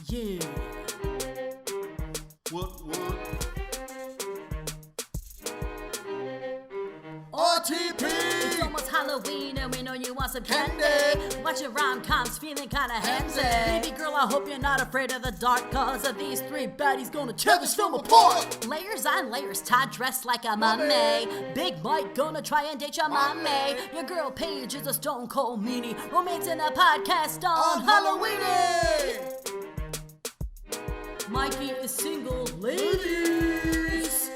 Yeah. What? RTP! It's almost Halloween and we know you want some candy. Watching rom-coms, feeling kinda handsy. Baby girl, I hope you're not afraid of the dark, cause of these three baddies gonna tear this film apart. Layers on layers, Todd dressed like a mummy. Big Mike gonna try and date your mommy. Your girl Paige is a stone cold meanie. Romancing a podcast on Halloween. Mikey is single, ladies.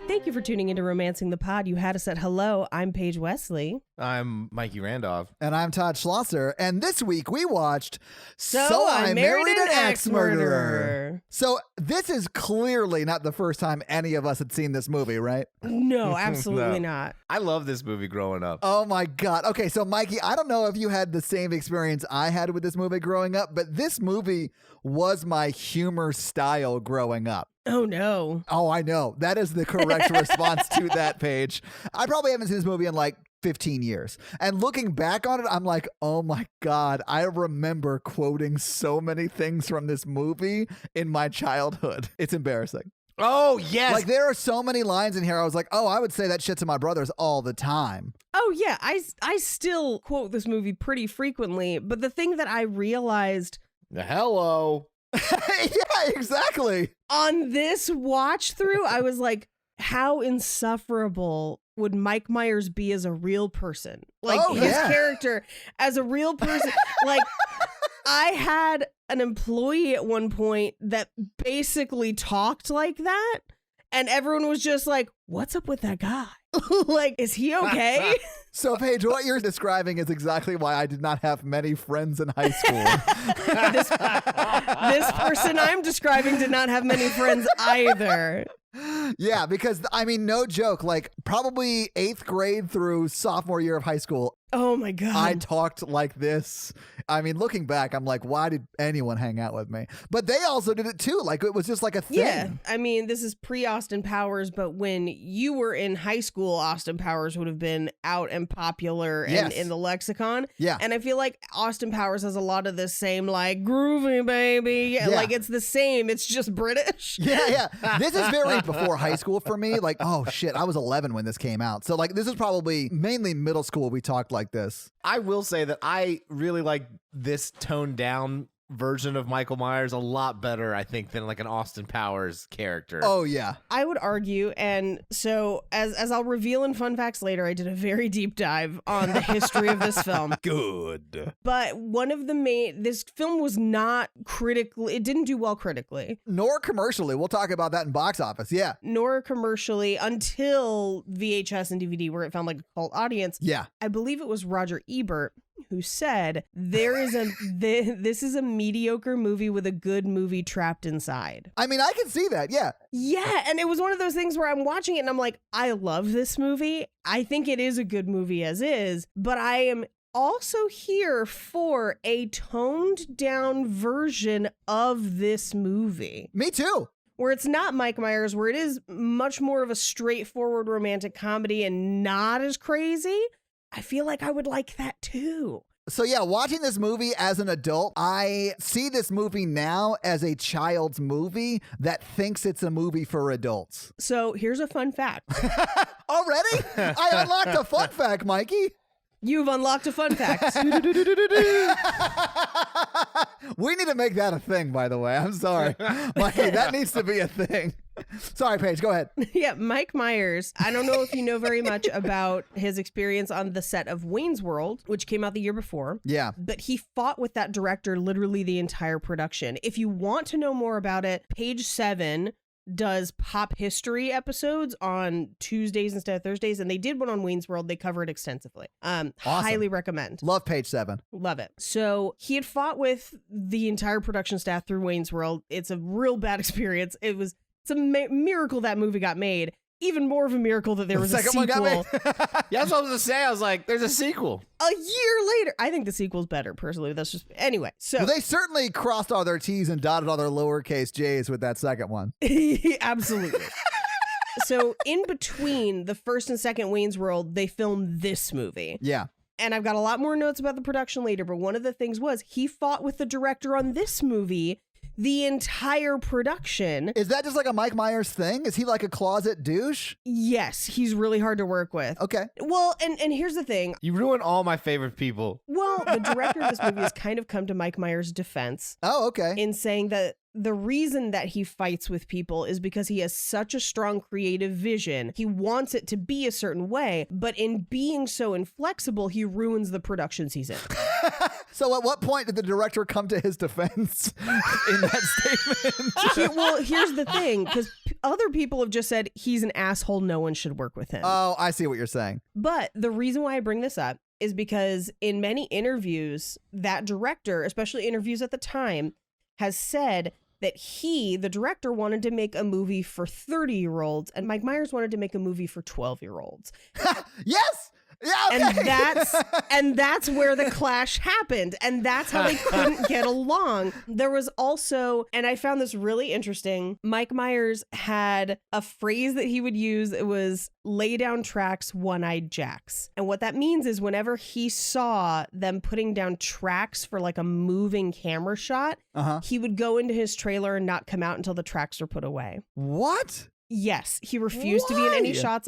Thank you for tuning into Romancing the Pod. You had us at hello. I'm Paige Wesley. I'm Mikey Randolph. And I'm Todd Schlosser. And this week we watched So I Married an Ex-Murderer. So this is clearly not the first time any of us had seen this movie, right? No, absolutely not. I love this movie growing up. Oh my God. Okay, so Mikey, I don't know if you had the same experience I had with this movie growing up, but this movie was my humor style growing up. Oh, no. Oh, I know. That is the correct response to that page. I probably haven't seen this movie in like 15 years. And looking back on it, I'm like, oh my God, I remember quoting so many things from this movie in my childhood. It's embarrassing. Oh, yes. Like there are so many lines in here. I was like, oh, I would say that shit to my brothers all the time. Oh, yeah. I still quote this movie pretty frequently. But the thing that I realized... Hello. Yeah, exactly. On this watch through, I was like, how insufferable would Mike Myers be as a real person? Like his character as a real person. Like I had an employee at one point that basically talked like that. And everyone was just like, what's up with that guy? Like, is he okay? So, Paige, what you're describing is exactly why I did not have many friends in high school. This person I'm describing did not have many friends either. Yeah, because, I mean, no joke, like probably 8th grade through sophomore year of high school, oh my God, I talked like this. I mean, looking back, I'm like, why did anyone hang out with me? But they also did it too. Like, it was just like a thing. Yeah, I mean, this is pre-Austin Powers, but when you were in high school, Austin Powers would have been out and popular and in the lexicon. Yeah. And I feel like Austin Powers has a lot of the same, like, groovy, baby. Yeah. Like, it's the same. It's just British. Yeah. This is very before high school for me. Like, oh shit, I was 11 when this came out. So like, this is probably mainly middle school we talked like this. I will say that I really like this toned down version of Michael Myers a lot better, I think, than like an Austin Powers character. Oh yeah. I would argue, and so as I'll reveal in fun facts later, I did a very deep dive on the history of this film. Good. But one of the this film was not it didn't do well critically. Nor commercially. We'll talk about that in box office. Yeah. Nor commercially until VHS and DVD, where it found like a cult audience. Yeah. I believe it was Roger Ebert who said this is a mediocre movie with a good movie trapped inside. I mean, I can see that. Yeah. Yeah. And it was one of those things where I'm watching it and I'm like, I love this movie. I think it is a good movie as is, but I am also here for a toned down version of this movie. Me too. Where it's not Mike Myers, where it is much more of a straightforward romantic comedy and not as crazy. I feel like I would like that too. So yeah, watching this movie as an adult, I see this movie now as a child's movie that thinks it's a movie for adults. So here's a fun fact. Already? I unlocked a fun fact, Mikey. You've unlocked a fun fact. We need to make that a thing, by the way. I'm sorry. Mikey, that needs to be a thing. Sorry, Paige, go ahead. Yeah, Mike Myers. I don't know if you know very much about his experience on the set of Wayne's World, which came out the year before. Yeah. But he fought with that director literally the entire production. If you want to know more about it, Page 7 does pop history episodes on Tuesdays instead of Thursdays, and they did one on Wayne's World. They cover it extensively. Awesome. Highly recommend. Love Page 7. Love it. So he had fought with the entire production staff through Wayne's World. It's a real bad experience. It's a miracle that movie got made. Even more of a miracle that there was a sequel. One got made. Yeah, that's what I was going to say. I was like, there's a sequel. A year later. I think the sequel's better, personally. That's just... Anyway, so... Well, they certainly crossed all their T's and dotted all their lowercase J's with that second one. Absolutely. So in between the first and second Wayne's World, they filmed this movie. Yeah. and I've got a lot more notes about the production later, but one of the things was he fought with the director on this movie the entire production. Is that just like a Mike Myers thing? Is he like a closet douche? Yes, he's really hard to work with. Okay. Well, and here's the thing. You ruin all my favorite people. Well, the director of this movie has kind of come to Mike Myers' defense. Oh, okay. In saying that the reason that he fights with people is because he has such a strong creative vision. He wants it to be a certain way, but in being so inflexible, he ruins the productions he's in. So at what point did the director come to his defense in that statement? Well, here's the thing, because other people have just said he's an asshole, no one should work with him. Oh, I see what you're saying. But the reason why I bring this up is because in many interviews, that director, especially interviews at the time, has said that he, the director, wanted to make a movie for 30-year-olds, and Mike Myers wanted to make a movie for 12-year-olds. Yes! Yeah, okay. And that's where the clash happened, and that's how they couldn't get along. There was also, and I found this really interesting, Mike Myers had a phrase that he would use. It was lay down tracks, one-eyed jacks. And what that means is whenever he saw them putting down tracks for like a moving camera shot, he would go into his trailer and not come out until the tracks were put away. What? Yes, he refused to be in any shots,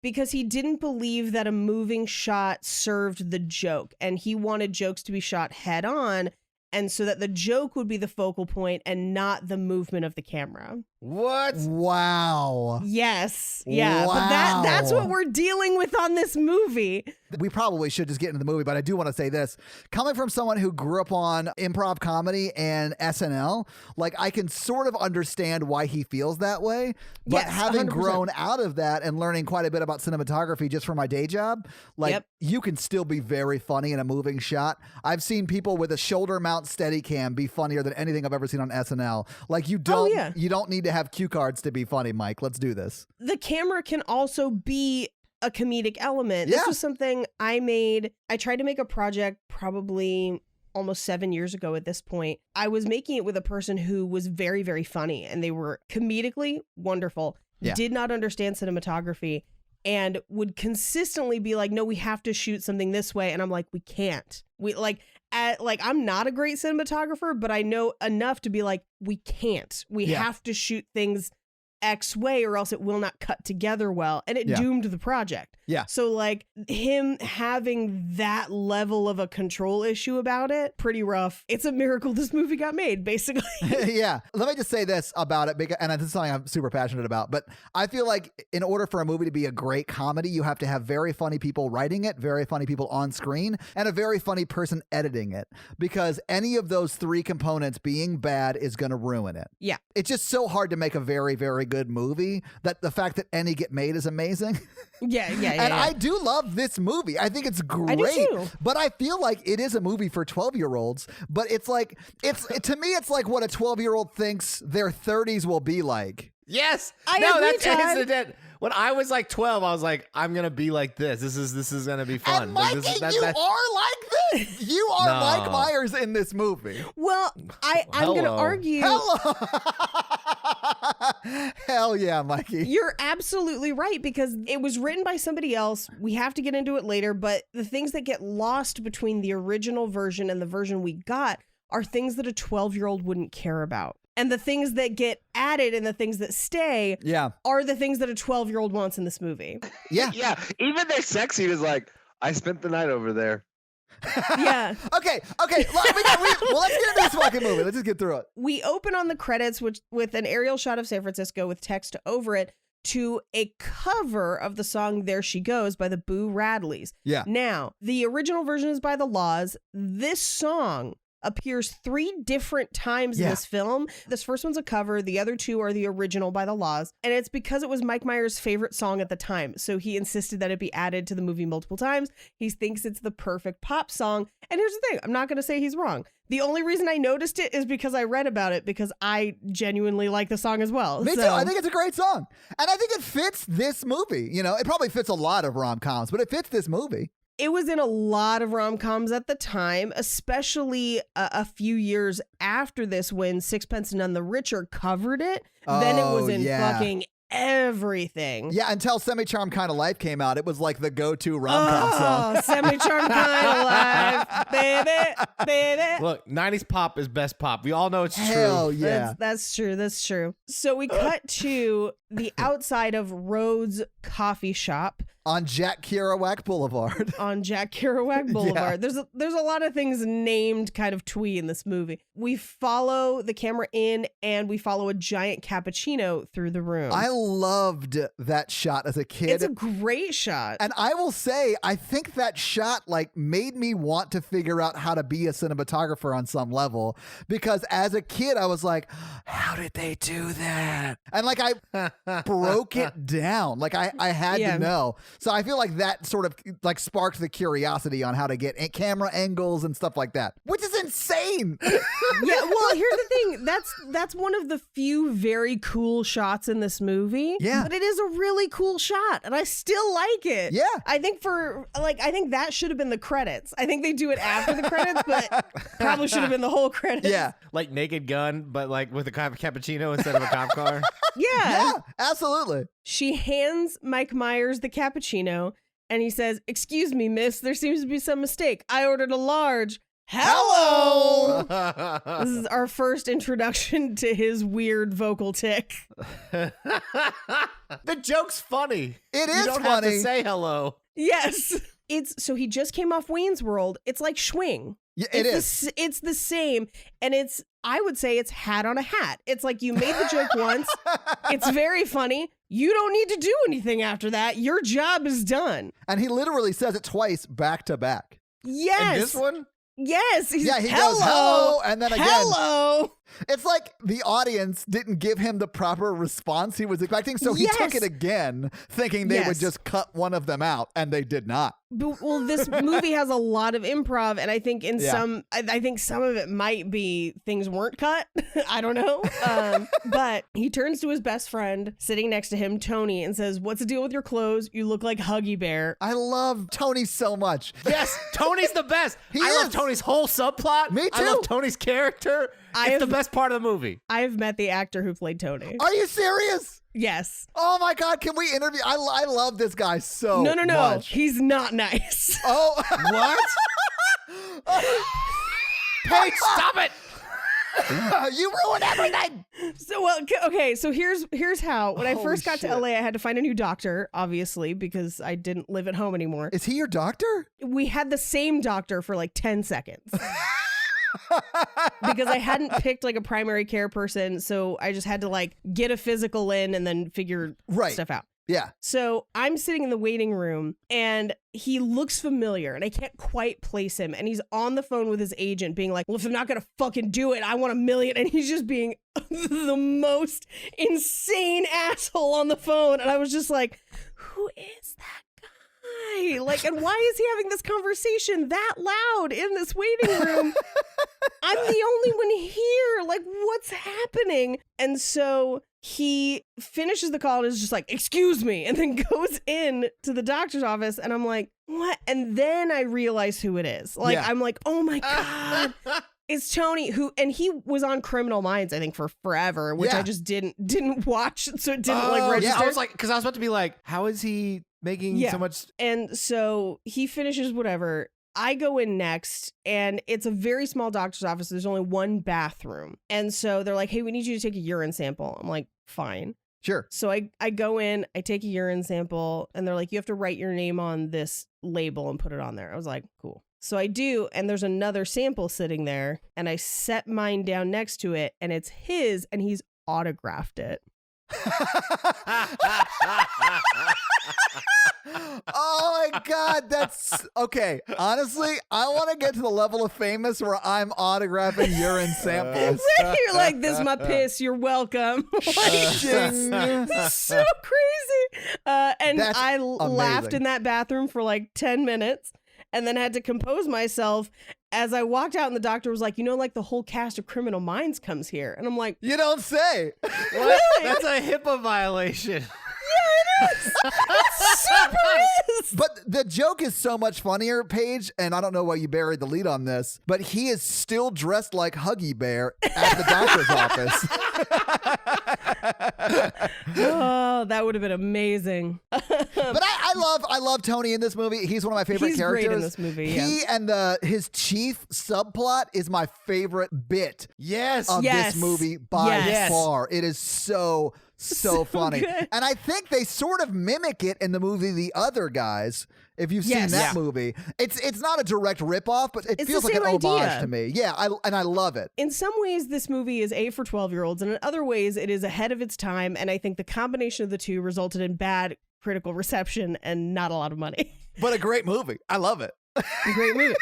because he didn't believe that a moving shot served the joke, and he wanted jokes to be shot head on, and so that the joke would be the focal point and not the movement of the camera. What? Wow. Yes. Yeah. Wow. But that's what we're dealing with on this movie. We probably should just get into the movie, but I do want to say this. Coming from someone who grew up on improv comedy and SNL, like I can sort of understand why he feels that way. But Yes, having 100%. grown out of that and learning quite a bit about cinematography just from my day job, like you can still be very funny in a moving shot. I've seen people with a shoulder mount Steadicam be funnier than anything I've ever seen on SNL. Like you don't need to have cue cards to be funny, Mike. Let's do this. The camera can also be a comedic element. This was something I made. I tried to make a project probably almost 7 years ago at this point. I was making it with a person who was very, very funny, and they were comedically wonderful, did not understand cinematography, and would consistently be like, no, we have to shoot something this way. And I'm like, we can't. I'm not a great cinematographer, but I know enough to be like, we can't. We have to shoot things X way or else it will not cut together well. And it doomed the project. Yeah. So like him having that level of a control issue about it, pretty rough. It's a miracle this movie got made, basically. Yeah. Let me just say this about it, because, and this is something I'm super passionate about, but I feel like in order for a movie to be a great comedy, you have to have very funny people writing it, very funny people on screen, and a very funny person editing it, because any of those three components being bad is going to ruin it. Yeah. It's just so hard to make a very, very good movie that the fact that any get made is amazing. And I do love this movie. I think it's great. I do too. But I feel like it is a movie for 12-year-olds. But it's like, to me, it's like what a 12-year-old thinks their 30s will be like. Yes. I agree, Todd. When I was like 12, I was like, I'm gonna be like this. This is gonna be fun. And Mikey, you are like this. You are Mike Myers in this movie. Well, I'm gonna argue. Hello. Hell yeah, Mikey. You're absolutely right, because it was written by somebody else. We have to get into it later, but the things that get lost between the original version and the version we got are things that a 12-year-old wouldn't care about. And the things that get added and the things that stay are the things that a 12-year-old wants in this movie. Yeah. Even their sex scene is like, I spent the night over there. Yeah. Okay. Well, let's get into this fucking movie. Let's just get through it. We open on the credits with an aerial shot of San Francisco with text over it to a cover of the song There She Goes by the Boo Radleys. Yeah. Now, the original version is by the Laws. This song appears 3 different times in this film. This first one's a cover. The other 2 are the original by the Laws. And it's because it was Mike Myers' favorite song at the time. So he insisted that it be added to the movie multiple times. He thinks it's the perfect pop song. And here's the thing. I'm not going to say he's wrong. The only reason I noticed it is because I read about it, because I genuinely like the song as well. Me too. I think it's a great song. And I think it fits this movie. You know, it probably fits a lot of rom-coms, but it fits this movie. It was in a lot of rom-coms at the time, especially a few years after this when Sixpence None the Richer covered it. Then it was in fucking everything. Yeah, until Semi-Charmed Kind of Life came out, it was like the go-to rom-com song. Oh, Semi-Charmed Kind of Life, baby. Look, 90s pop is best pop. We all know it's Hell true. yeah. That's true. That's true. So we cut to the outside of Rhodes Coffee Shop On Jack Kerouac Boulevard. on Jack Kerouac Boulevard. There's a lot of things named kind of twee in this movie. We follow the camera in and we follow a giant cappuccino through the room. I loved that shot as a kid. It's a great shot. And I will say, I think that shot like made me want to figure out how to be a cinematographer on some level, because as a kid, I was like, how did they do that? And like I broke it down. Like I had to know. So I feel like that sort of like sparked the curiosity on how to get camera angles and stuff like that, which is insane. Yeah, well, here's the thing. That's one of the few very cool shots in this movie. Yeah. But it is a really cool shot, and I still like it. Yeah. I think that should have been the credits. I think they do it after the credits, but probably should have been the whole credits. Yeah. Like Naked Gun, but like with a cappuccino instead of a cop car. Yeah. Absolutely. She hands Mike Myers the cappuccino, and he says, "Excuse me, miss, there seems to be some mistake. I ordered a large." Hello! This is our first introduction to his weird vocal tick. The joke's funny. It is You don't funny. have to say hello. Yes. So he just came off Wayne's World. It's like Schwing. Yeah, It's the same. And I would say it's hat on a hat. It's like you made the joke once. It's very funny. You don't need to do anything after that. Your job is done. And he literally says it twice back to back. Yes. In this one? Yes. He goes, hello, and then again. Hello. It's like the audience didn't give him the proper response he was expecting, so he took it again, thinking they would just cut one of them out, and they did not. Well, this movie has a lot of improv, and I think I think some of it might be things weren't cut. I don't know. But he turns to his best friend sitting next to him, Tony, and says, "What's the deal with your clothes? You look like Huggy Bear." I love Tony so much. Yes, Tony's the best. He I love is. Tony's whole subplot. Me I love too. Tony's character. It's the best part of the movie. I've met the actor who played Tony. Are you serious? Yes. Oh my God, can we interview? I love this guy so No. much. He's not nice. Oh, What? Paige, stop it! you ruined everything. So here's how. When I Holy first got shit. to LA, I had to find a new doctor, obviously, because I didn't live at home anymore. Is he your doctor? We had the same doctor for like 10 seconds. Because I hadn't picked like a primary care person, so I just had to like get a physical in and then figure stuff out. Yeah. So I'm sitting in the waiting room and he looks familiar and I can't quite place him. And he's on the phone with his agent being like, "Well, if I'm not going to fucking do it, I want $1 million." And he's just being the most insane asshole on the phone. And I was just like, who is that guy? Like, and why is he having this conversation that loud in this waiting room? I'm the only one here. Like, what's happening? And so he finishes the call and is just like, "Excuse me," and then goes in to the doctor's office. And I'm like, what? And then I realize who it is. Like, I'm like, oh my God. It's Tony, and he was on Criminal Minds, I think, for forever, which I just didn't watch, so it didn't like register. Yeah, I was like, because I was about to be like, how is he making so much? And so he finishes whatever. I go in next, and it's a very small doctor's office. There's only one bathroom. And so they're like, "Hey, we need you to take a urine sample." I'm like, fine. Sure. So I go in, I take a urine sample, and they're like, "You have to write your name on this label and put it on there." I was like, cool. So I do, and there's another sample sitting there, and I set mine down next to it, and it's his, and he's autographed it. Oh my God, that's okay. Honestly, I want to get to the level of famous where I'm autographing urine samples. You're like, "This is my piss. You're welcome." Like, Just- so crazy. And That's I laughed amazing. in that bathroom for like 10 minutes and then had to compose myself as I walked out, and the doctor was like, "Like the whole cast of Criminal Minds comes here." And I'm like, You don't say. What? That's a HIPAA violation. It super is. But the joke is so much funnier, Paige, and I don't know why you buried the lead on this, but he is still dressed like Huggy Bear at the doctor's office. Oh, that would have been amazing. But I love Tony in this movie. He's one of my favorite He's characters. great in this movie. He and his chief subplot is my favorite bit Yes. of Yes. this movie by Yes. far. It is so funny. good. And I think they sort of mimic it in the movie The Other Guys. If you've seen Yes. that Yeah. movie, it's not a direct ripoff, but it It's feels the like an same homage idea. to me. Yeah, I love it. In some ways, this movie is A for 12-year-olds, and in other ways, it is ahead of its time. And I think the combination of the two resulted in bad critical reception and not a lot of money. But a great movie. I love it. Great movie.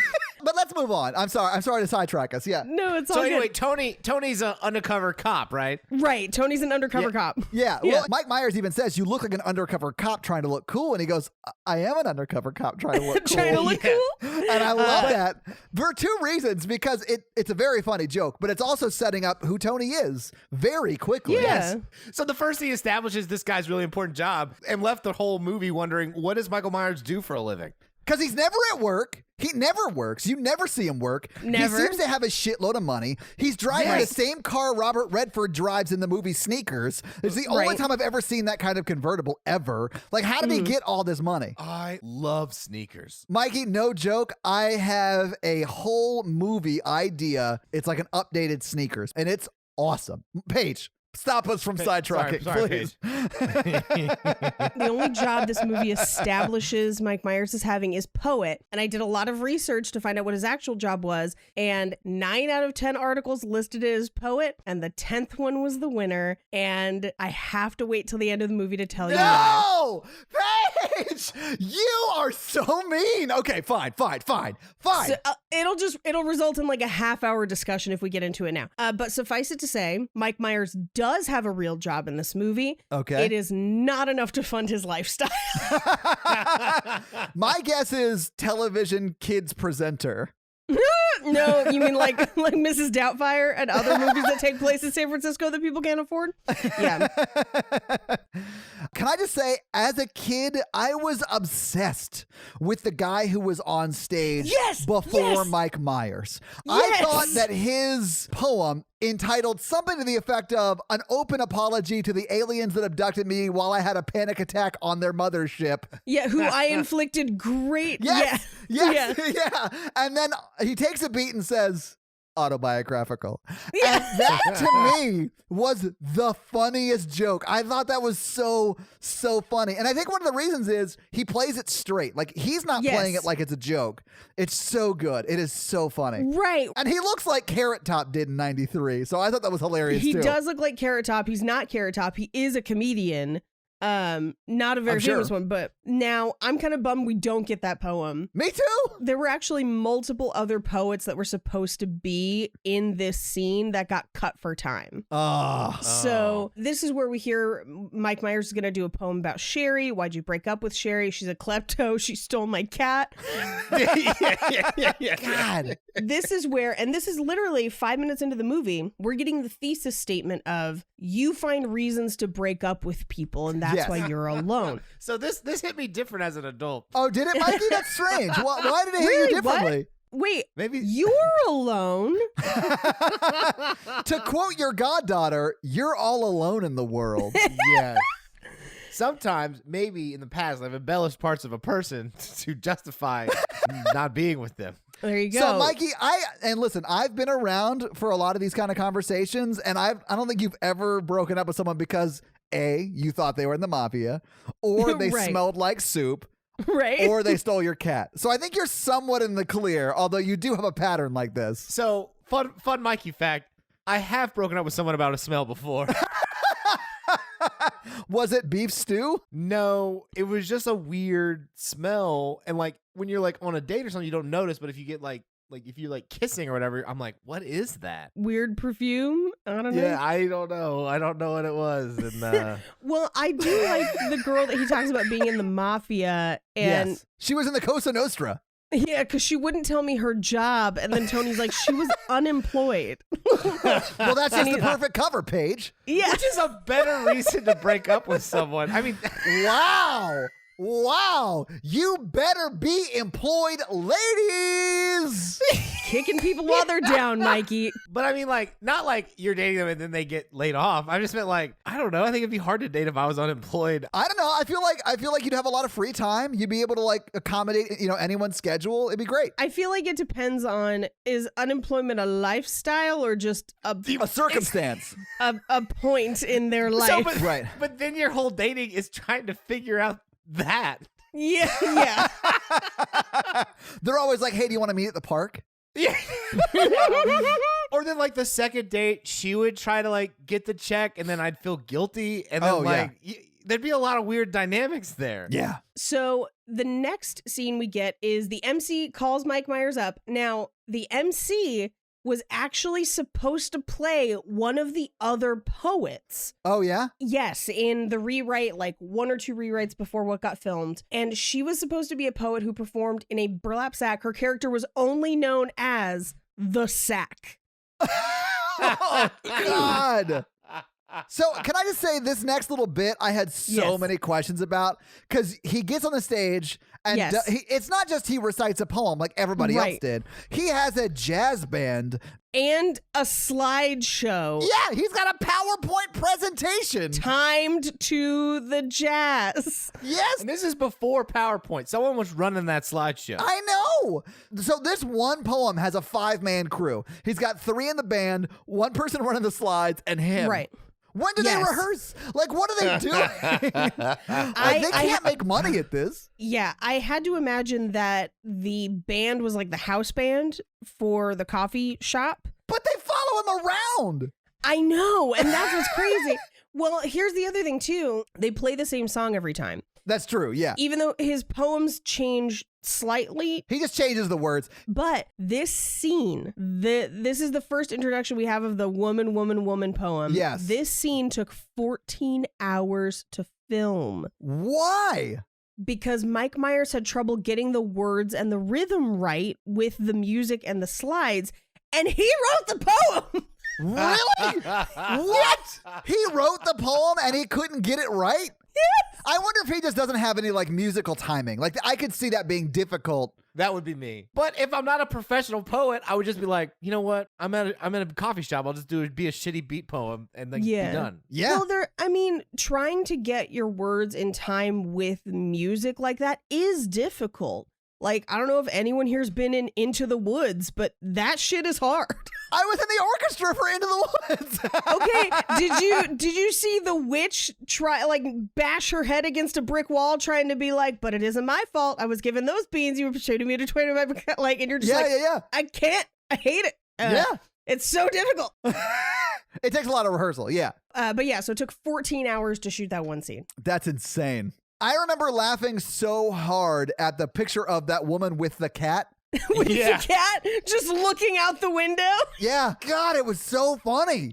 But let's move on. I'm sorry to sidetrack us. Yeah. No, it's all So anyway, good. Tony's an undercover cop, right? Right. Tony's an undercover cop. Yeah. Yeah. Well, Mike Myers even says, "You look like an undercover cop trying to look cool." And he goes, "I am an undercover cop trying to look cool." Trying to look Yeah. cool. And I love that for two reasons, because it's a very funny joke, but it's also setting up who Tony is very quickly. Yeah. Yes. So the first he establishes this guy's really important job and left the whole movie wondering, what does Michael Myers do for a living? Because he's never at work. He never works. You never see him work. Never. He seems to have a shitload of money. He's driving Yes. the same car Robert Redford drives in the movie Sneakers. It's the only Right. time I've ever seen that kind of convertible ever. Like, how did he get all this money? I love sneakers. Mikey, no joke. I have a whole movie idea. It's like an updated Sneakers, and it's awesome. Paige, stop us from sidetracking, sorry, please. The only job this movie establishes Mike Myers as having is poet. And I did a lot of research to find out what his actual job was. And 9 out of 10 articles listed it as poet. And the 10th one was the winner. And I have to wait till the end of the movie to tell you why. No! Paige! You are so mean. Okay, fine. So, it'll result in like a half-hour discussion if we get into it now. But suffice it to say, Mike Myers does have a real job in this movie. Okay. It is not enough to fund his lifestyle. My guess is television kids presenter. No, you mean like Mrs. Doubtfire and other movies that take place in San Francisco that people can't afford? Yeah. Can I just say, as a kid, I was obsessed with the guy who was on stage Yes! before Yes! Mike Myers. Yes! I thought that his poem, entitled something to the effect of "An Open Apology to the Aliens that Abducted Me While I Had a Panic Attack on Their Mothership." Yeah, who I inflicted great. Yes, Yeah. yes, yeah. And then he takes a beat and says, "Autobiographical." And that to me was the funniest joke. I thought that was so funny. And I think one of the reasons is he plays it straight. Like, he's not Yes. playing it like it's a joke. It's so good. It is so funny. Right. And he looks like Carrot Top did in 93. So I thought that was hilarious He too. does look like Carrot Top. He's not Carrot Top. He is a comedian. Not a very I'm sure. famous one, but now I'm kind of bummed we don't get that poem. Me too. There were actually multiple other poets that were supposed to be in this scene that got cut for time. Oh. So this is where we hear Mike Myers is going to do a poem about Sherry. Why'd you break up with Sherry? She's a klepto. She stole my cat. yeah. God. This is where, and this is literally 5 minutes into the movie, we're getting the thesis statement of you find reasons to break up with people, and that's Yes. why you're alone. So this hit me different as an adult. Oh, did it, Mikey? That's strange. Why did it hit Really? you differently? Wait, Maybe you're alone? To quote your goddaughter, "You're all alone in the world." yes. Sometimes, maybe in the past, I've embellished parts of a person to justify not being with them. There you go. So, Mikey, listen, I've been around for a lot of these kind of conversations, and I don't think you've ever broken up with someone because A, you thought they were in the mafia, or they Right. smelled like soup, right? or they stole your cat. So I think you're somewhat in the clear, although you do have a pattern like this. So, fun Mikey fact, I have broken up with someone about a smell before. Was it beef stew? No, it was just a weird smell. And like when you're like on a date or something, you don't notice. But if you get like if you're like kissing or whatever, I'm like, what is that? Weird perfume? I don't know. Yeah, I don't know. I don't know what it was. And Well, I do like the girl that he talks about being in the mafia, and Yes. She was in the Cosa Nostra. Yeah, because she wouldn't tell me her job. And then Tony's like, she was unemployed. Well, that's just the perfect cover page. Yeah. Which is a better reason to break up with someone. I mean, Wow. You better be employed, ladies. Kicking people while they're down, Mikey. but I mean, like, not like you're dating them and then they get laid off. I just meant like, I don't know. I think it'd be hard to date if I was unemployed. I don't know. I feel like you'd have a lot of free time. You'd be able to like accommodate, anyone's schedule. It'd be great. I feel like it depends on, is unemployment a lifestyle or just a circumstance? a point in their life? So, but, Right. But then your whole dating is trying to figure out that. Yeah. They're always like, hey, do you want to meet at the park? Yeah. Or then like the second date, she would try to like get the check and then I'd feel guilty. And then there'd be a lot of weird dynamics there. Yeah. So the next scene we get is the MC calls Mike Myers up. Now, the MC was actually supposed to play one of the other poets. Oh, yeah? Yes, in the rewrite, like 1 or 2 rewrites before what got filmed. And she was supposed to be a poet who performed in a burlap sack. Her character was only known as the Sack. Oh, God. So can I just say this next little bit I had so many questions about, because he gets on the stage and it's not just he recites a poem like everybody else did. He has a jazz band and a slideshow. Yeah, he's got a PowerPoint presentation timed to the jazz. Yes. And this is before PowerPoint. Someone was running that slideshow. I know. So this one poem has a 5-man crew. He's got 3 in the band, 1 person running the slides, and him. Right. When do they rehearse? Like, what are they doing? They can't make money at this. Yeah, I had to imagine that the band was like the house band for the coffee shop. But they follow him around. I know, and that's what's crazy. Well, here's the other thing, too. They play the same song every time. That's true, yeah. Even though his poems change slightly. He just changes the words. But this scene, this is the first introduction we have of the woman, woman, woman poem. Yes. This scene took 14 hours to film. Why? Because Mike Myers had trouble getting the words and the rhythm right with the music and the slides, and he wrote the poem. Really? What? He wrote the poem and he couldn't get it right? Yes. I wonder if he just doesn't have any like musical timing. Like I could see that being difficult. That would be me. But if I'm not a professional poet, I would just be like, you know what? I'm at a coffee shop. I'll just be a shitty beat poem and then be done. Yeah. Well, trying to get your words in time with music like that is difficult. Like, I don't know if anyone here's been in Into the Woods, but that shit is hard. I was in the orchestra for Into the Woods. Okay, did you see the witch bash her head against a brick wall trying to be like, but it isn't my fault. I was given those beans. You were persuading me to trade my like, and you're just I can't. I hate it. It's so difficult. It takes a lot of rehearsal. Yeah. But yeah, so it took 14 hours to shoot that one scene. That's insane. I remember laughing so hard at the picture of that woman with the cat. With the cat just looking out the window. Yeah. God, it was so funny.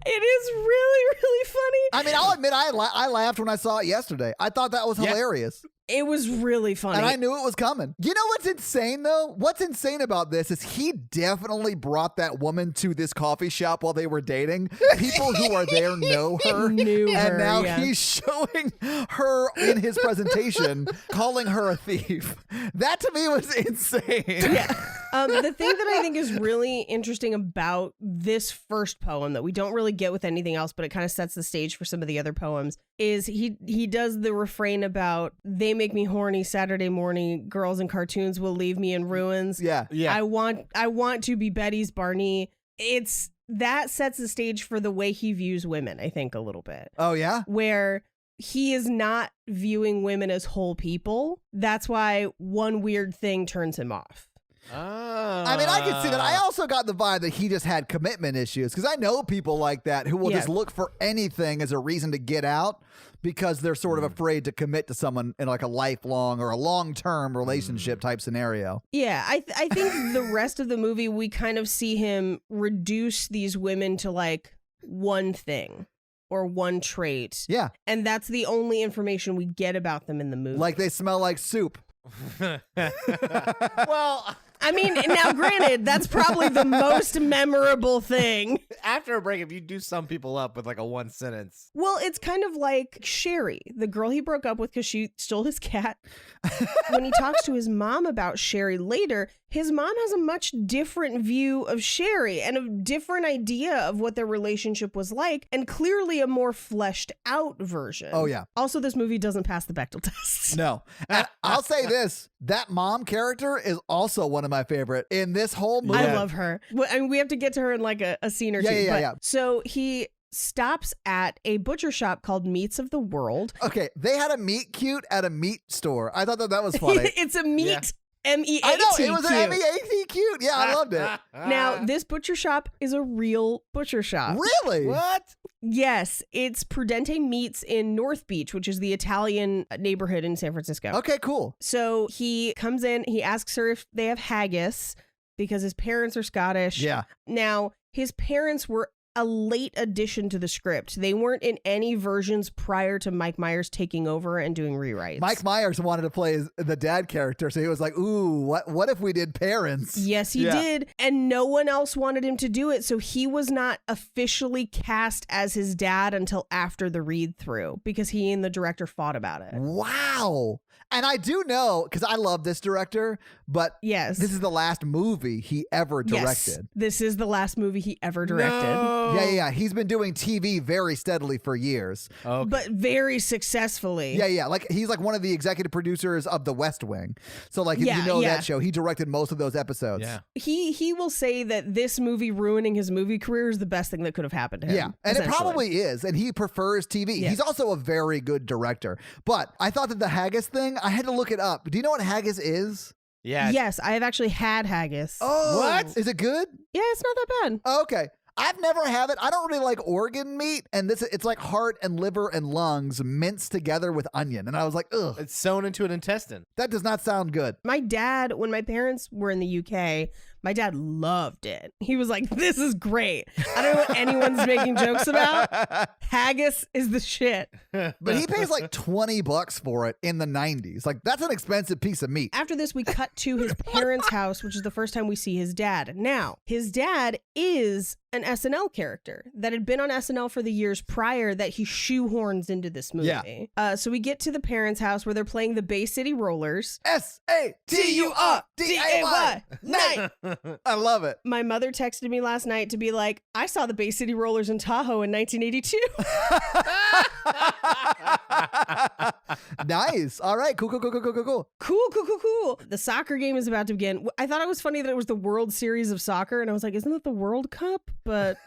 It is really, really funny. I mean, I'll admit I laughed when I saw it yesterday. I thought that was hilarious. It was really funny. And I knew it was coming. You know what's insane, though? What's insane about this is he definitely brought that woman to this coffee shop while they were dating. People who are there know her. And now he's showing her in his presentation, calling her a thief. That to me was insane. Yeah. The thing that I think is really interesting about this first poem that we don't really get with anything else, but it kind of sets the stage for some of the other poems, is he does the refrain about they make me horny Saturday morning, girls and cartoons will leave me in ruins. Yeah. I want to be Betty's Barney. That sets the stage for the way he views women, I think, a little bit. Oh, yeah? Where he is not viewing women as whole people. That's why one weird thing turns him off. I mean, I can see that. I also got the vibe that he just had commitment issues, because I know people like that who will just look for anything as a reason to get out because they're sort of afraid to commit to someone in like a lifelong or a long-term relationship type scenario. Yeah, I think the rest of the movie, we kind of see him reduce these women to like one thing or one trait. Yeah. And that's the only information we get about them in the movie. Like they smell like soup. Well, I mean, now granted, that's probably the most memorable thing. after a breakup, you do sum people up with like a one sentence. Well, it's kind of like Sherry, the girl he broke up with because she stole his cat. When he talks to his mom about Sherry later, his mom has a much different view of Sherry and a different idea of what their relationship was like, and clearly a more fleshed out version. Oh, yeah. Also, this movie doesn't pass the Bechdel test. No. And I'll say this, that mom character is also one of my favorite in this whole movie. I love her. And we have to get to her in like a scene or two. Yeah. So he stops at a butcher shop called Meats of the World. Okay, they had a meat cute at a meat store. I thought that was funny. It's a meat. Yeah. M-E-A-T. I know, it was an M-E-A-T cute. Yeah, I loved it. Now, this butcher shop is a real butcher shop. Really? What? Yes, it's Prudente Meats in North Beach, which is the Italian neighborhood in San Francisco. Okay, cool. So he comes in, he asks her if they have haggis because his parents are Scottish. Yeah. Now, his parents were a late addition to the script. They weren't in any versions prior to Mike Myers taking over and doing rewrites. Mike Myers wanted to play the dad character, so he was like, ooh, what if we did parents? Yes, he did. And no one else wanted him to do it. So he was not officially cast as his dad until after the read through because he and the director fought about it. Wow. And I do know, because I love this director, but Yes. this is the last movie he ever Yes, directed. this is the last movie he ever directed. No. Yeah. He's been doing TV very steadily for years. Okay. But very successfully. Yeah. Like he's like one of the executive producers of The West Wing. So like if Yeah, you know yeah. that show, he directed most of those episodes. Yeah. He will say that this movie ruining his movie career is the best thing that could have happened to him. Yeah, and it essentially. probably is, and he prefers TV. Yeah. He's also a very good director. But I thought that the haggis thing, I had to look it up. Do you know what haggis is? Yeah. Yes, I have actually had haggis. Oh, What? Is it good? Yeah, it's not that bad. Oh, okay. I've never had it. I don't really like organ meat, and it's like heart and liver and lungs minced together with onion. And I was like, ugh, It's sewn into an intestine. that does not sound good. My dad, when my parents were in the UK, my dad loved it. He was like, this is great. I don't know what anyone's making jokes about. Haggis is the shit. But he pays like $20 for it in the 90s. Like, that's an expensive piece of meat. After this, we cut to his parents' house, which is the first time we see his dad. Now, his dad is an SNL character that had been on SNL for the years prior that he shoehorns into this movie. Yeah. So we get to the parents' house where they're playing the Bay City Rollers. SATURDAY. Night. I love it. My mother texted me last night to be like, I saw the Bay City Rollers in Tahoe in 1982. Nice. All right. Cool. Cool. The soccer game is about to begin. I thought it was funny that it was the World Series of Soccer, and I was like, isn't it the World Cup? But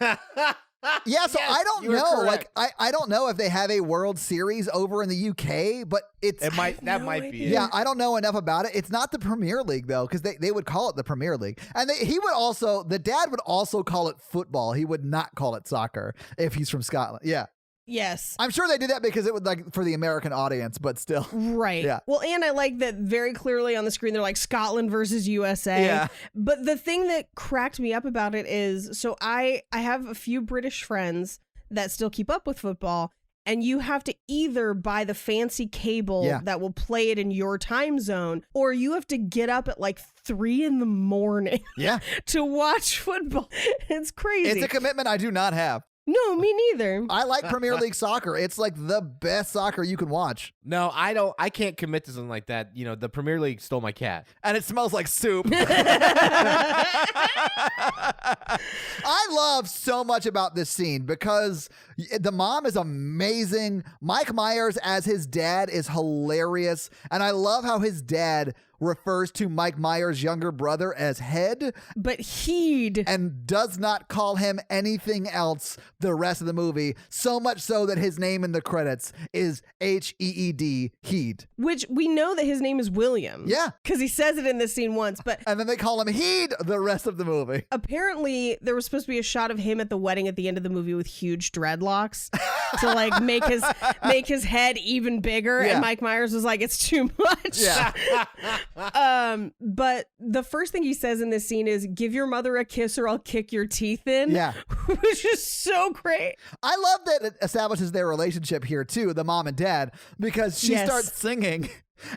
Yeah, so Yes, I don't you were know. correct. Like, I don't know if they have a World Series over in the UK, but it's That might no be idea. it. yeah, I don't know enough about it. It's not the Premier League though, because they would call it the Premier League, and the dad would also call it football. He would not call it soccer if he's from Scotland. Yeah, yes. I'm sure they did that because it was like for the American audience, but still. Right. Yeah. Well, and I like that very clearly on the screen, they're like Scotland versus USA. Yeah. But the thing that cracked me up about it is, so I have a few British friends that still keep up with football, and you have to either buy the fancy cable Yeah. that will play it in your time zone, or you have to get up at like 3 a.m. Yeah, to watch football. It's crazy. it's a commitment I do not have. No, me neither. I like Premier League soccer. It's like the best soccer you can watch, No, I don't. I can't commit to something like that. You know, the Premier League stole my cat. and it smells like soup. I love so much about this scene because the mom is amazing. Mike Myers as his dad is hilarious. And I love how his dad refers to Mike Myers' younger brother as Head But heed. and does not call him anything else the rest of the movie. So much so that his name in the credits is H-E-E-D, Heed. Which we know that his name is William. Yeah. Because he says it in this scene once, but And then they call him Heed the rest of the movie. apparently there was supposed to be a shot of him at the wedding at the end of the movie with huge dreadlocks to like make his head even bigger. Yeah. And Mike Myers was like, it's too much. Yeah. But the first thing he says in this scene is, give your mother a kiss or I'll kick your teeth in. Yeah. Which is so great. I love that it establishes their relationship here too, the mom and dad, because she Yes. starts singing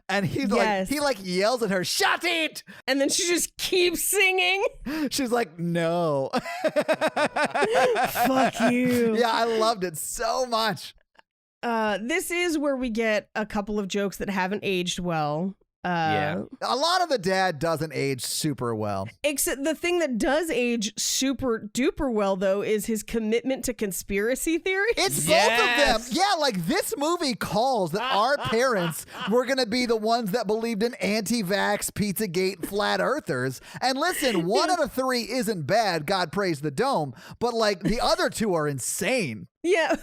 And he's like, he like yells at her, shut it! And then she just keeps singing. She's like, no. Fuck you. Yeah, I loved it so much. This is where we get a couple of jokes that haven't aged well. Yeah. A lot of the dad doesn't age super well. Except the thing that does age super duper well, though, is his commitment to conspiracy theories. It's both of them. Yeah, like this movie calls that our parents were going to be the ones that believed in anti-vax, Pizzagate, flat earthers. And listen, 1 out of 3 isn't bad, God praise the dome, but like the other 2 are insane. Yeah,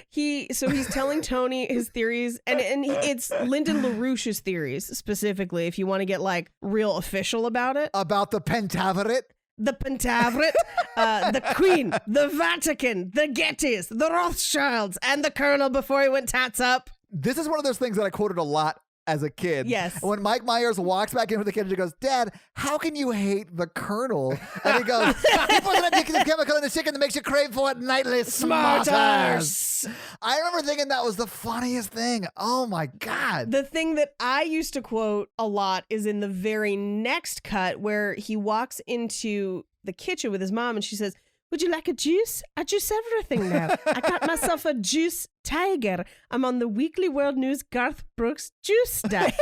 he's telling Tony his theories, and it's Lyndon LaRouche's theories specifically, if you want to get like real official about it. About the Pentaveret? The Pentaveret, the Queen, the Vatican, the Gettys, the Rothschilds, and the Colonel before he went tats up. This is one of those things that I quoted a lot as a kid. Yes. When Mike Myers walks back in with the kid and he goes, Dad, how can you hate the Colonel? And he goes, he puts an addictive chemical in the chicken that makes you crave for it nightly. Smarters. I remember thinking that was the funniest thing. Oh my God. The thing that I used to quote a lot is in the very next cut where he walks into the kitchen with his mom and she says, would you like a juice? I juice everything now. I got myself a juice tiger. I'm on the Weekly World News Garth Brooks juice diet.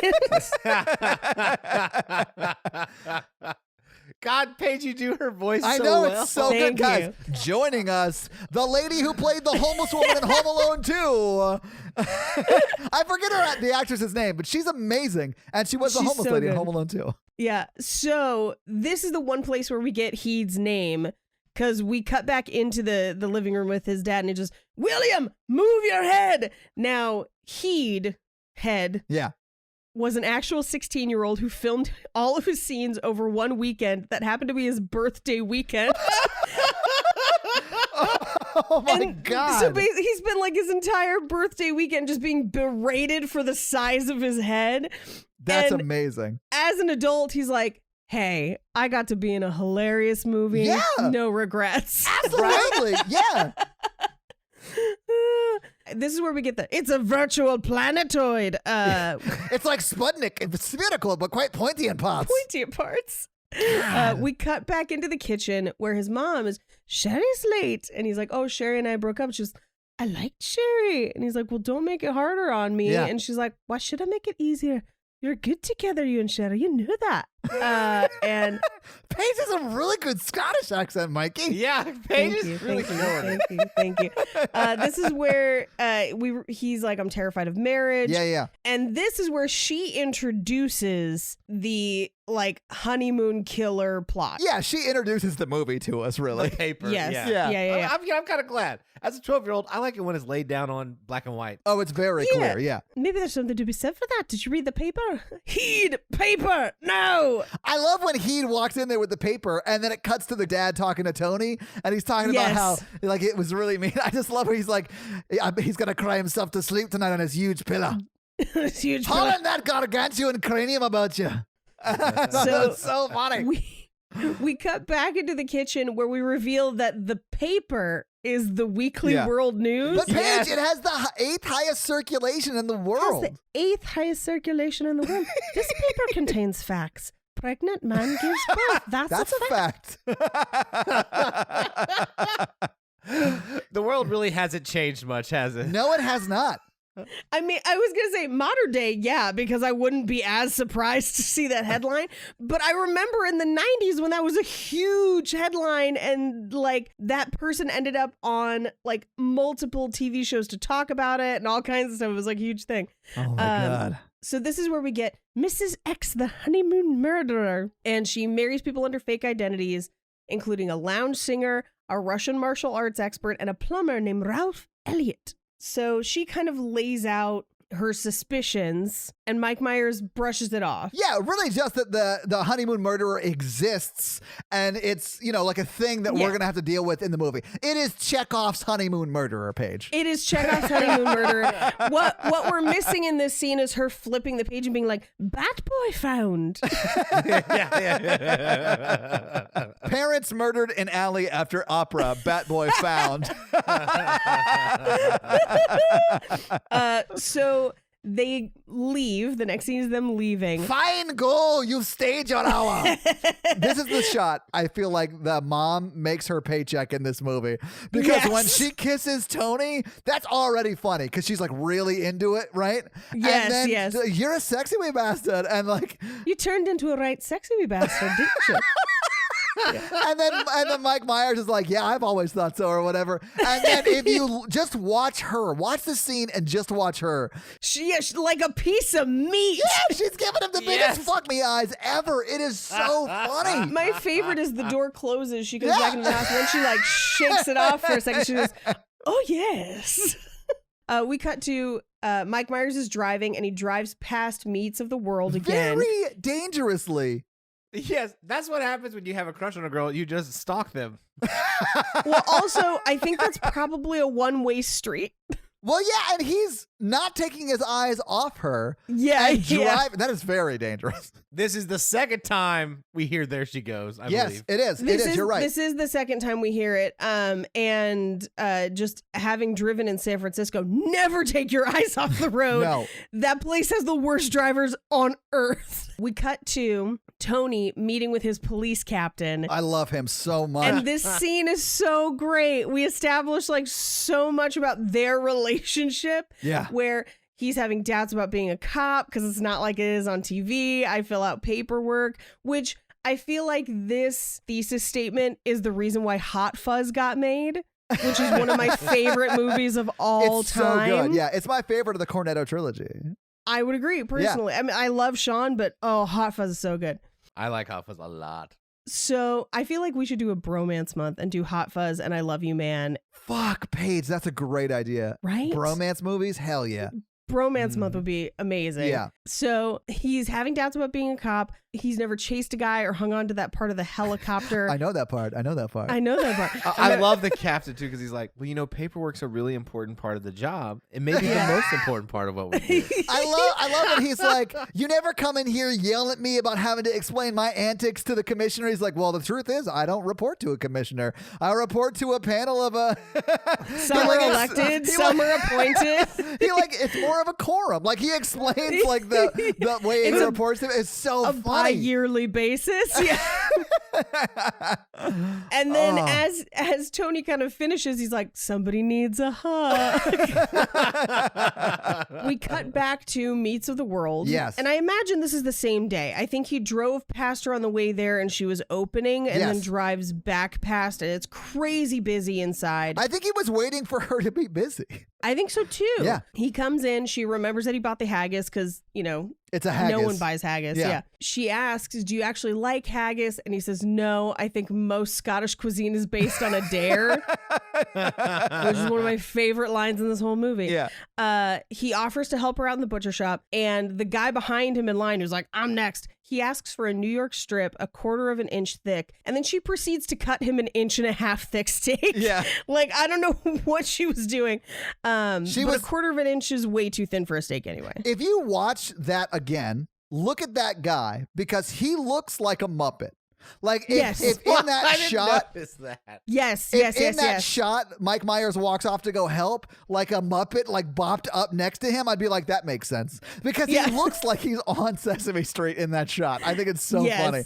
God, Paige, you do her voice I so know, well. it's so Thank good, guys. you. Joining us, the lady who played the homeless woman in Home Alone 2. I forget the actress's name, but she's amazing. And she was the She's homeless so lady in good. Home Alone 2. Yeah, so this is the one place where we get Heed's name, because we cut back into the living room with his dad and he just, William, move your head. Now, Head Yeah. was an actual 16-year-old who filmed all of his scenes over one weekend that happened to be his birthday weekend. Oh my And God. So he spent like his entire birthday weekend just being berated for the size of his head. That's And amazing. as an adult, he's like, hey, I got to be in a hilarious movie. Yeah. No regrets. Absolutely. Yeah. This is where we get it's a virtual planetoid. It's like Sputnik. It's spherical, but quite pointy in parts. Pointy parts. We cut back into the kitchen where his mom is, Sherry's late. And he's like, oh, Sherry and I broke up. She's, I liked Sherry. And he's like, well, don't make it harder on me. Yeah. And she's like, why should I make it easier? You're good together, you and Sherry. You knew that. And Paige has a really good Scottish accent, Mikey. Yeah, Paige thank is you, really killing it. thank you. This is where he's like, I'm terrified of marriage. Yeah. And this is where she introduces the like honeymoon killer plot. Yeah, she introduces the movie to us, really. The paper. Yes. Yeah. Yeah. I'm kind of glad. As a 12-year-old, I like it when it's laid down on black and white. Oh, it's very clear, yeah. Maybe there's something to be said for that. Did you read the paper? Heed paper. No. I love when he walks in there with the paper and then it cuts to the dad talking to Tony and he's talking about how like it was really mean. I just love where he's like, he's going to cry himself to sleep tonight on his huge pillow. It's huge. Hollering that gargantuan cranium about you. So, it's so funny. We cut back into the kitchen where we reveal that the paper is the Weekly World News. But Paige, Yes. it has the 8th highest circulation in the It has world. the 8th highest circulation in the world. This paper contains facts. Pregnant man gives birth. That's a fact. The world really hasn't changed much, has it? No, it has not. I mean, I was going to say modern day, yeah, because I wouldn't be as surprised to see that headline. But I remember in the 90s when that was a huge headline and like that person ended up on like multiple TV shows to talk about it and all kinds of stuff. It was like a huge thing. Oh my God. So this is where we get Mrs. X, the honeymoon murderer. And she marries people under fake identities, including a lounge singer, a Russian martial arts expert, and a plumber named Ralph Elliott. So she kind of lays out her suspicions and Mike Myers brushes it off. Yeah, really just that the honeymoon murderer exists and it's, you know, like a thing that we're going to have to deal with in the movie. It is Chekhov's honeymoon murderer, Paige. It is Chekhov's honeymoon murderer. What we're missing in this scene is her flipping the page and being like, Bat Boy found. Parents murdered in alley after opera. Bat Boy found. So They leave. The next scene is them leaving. Fine, go. You've stayed your hour. This is the shot. I feel like the mom makes her paycheck in this movie because when she kisses Tony, that's already funny because she's like really into it, right? Yes, and then, yes. You're a sexy wee bastard, and like you turned into a right sexy wee bastard, didn't you? and then Mike Myers is like, yeah, I've always thought so, or whatever. And then if you just watch the scene and just watch her. She's like a piece of meat. Yeah, she's giving him the biggest fuck me eyes ever. It is so funny. My favorite is the door closes. She goes back into the house and then she like shakes it off for a second. She goes, oh yes. We cut to Mike Myers is driving and he drives past Meats of the World again. Very dangerously. Yes, that's what happens when you have a crush on a girl. You just stalk them. Well, also, I think that's probably a one-way street. Well, yeah, and he's not taking his eyes off her. Yeah, and that is very dangerous. This is the second time we hear "There She Goes." I believe. It is. You're right. This is the second time we hear it. And just having driven in San Francisco, never take your eyes off the road. No. That place has the worst drivers on earth. We cut to Tony meeting with his police captain. I love him so much. And this scene is so great. We establish like so much about their relationship. Yeah. Where he's having doubts about being a cop because it's not like it is on TV. I fill out paperwork, which I feel like this thesis statement is the reason why Hot Fuzz got made, which is one of my favorite movies of all time. So good. Yeah, it's my favorite of the Cornetto trilogy. I would agree personally. Yeah. I mean, I love Sean, but Hot Fuzz is so good. I like Hot Fuzz a lot. So I feel like we should do a bromance month and do Hot Fuzz and I Love You Man. Fuck, Paige, that's a great idea. Right? Bromance movies, hell yeah. Bromance month would be amazing. Yeah. So he's having doubts about being a cop. He's never chased a guy or hung on to that part of the helicopter. I know that part. I know that part. I love the captain too because he's like, well, you know, paperwork's a really important part of the job. It may be the most important part of what we do. I love that he's like, you never come in here yell at me about having to explain my antics to the commissioner. He's like, well, the truth is, I don't report to a commissioner. I report to a panel of some are elected, some are appointed. It's more of a quorum. Like he explains like the way he reports to it. It's so funny. A yearly basis. Yeah. And then as Tony kind of finishes, he's like, somebody needs a hug. We cut back to Meats of the World. Yes. And I imagine this is the same day. I think he drove past her on the way there and she was opening and then drives back past it. It's crazy busy inside. I think he was waiting for her to be busy. I think so too. Yeah. He comes in. She remembers that he bought the haggis because, it's a haggis. No one buys haggis. Yeah. She asks, do you actually like haggis? And he says, no, I think most Scottish cuisine is based on a dare. Which is one of my favorite lines in this whole movie. Yeah. He offers to help her out in the butcher shop. And the guy behind him in line who's like, I'm next. He asks for a New York strip, 1/4 of an inch thick. And then she proceeds to cut him 1.5 inches thick steak. Yeah. Like, I don't know what she was doing. But 1/4 of an inch is way too thin for a steak anyway. If you watch that again, look at that guy because he looks like a Muppet. Like if in that shot, yes. shot, Mike Myers walks off to go help, like a Muppet, like bopped up next to him, I'd be like, that makes sense because he looks like he's on Sesame Street in that shot. I think it's so funny.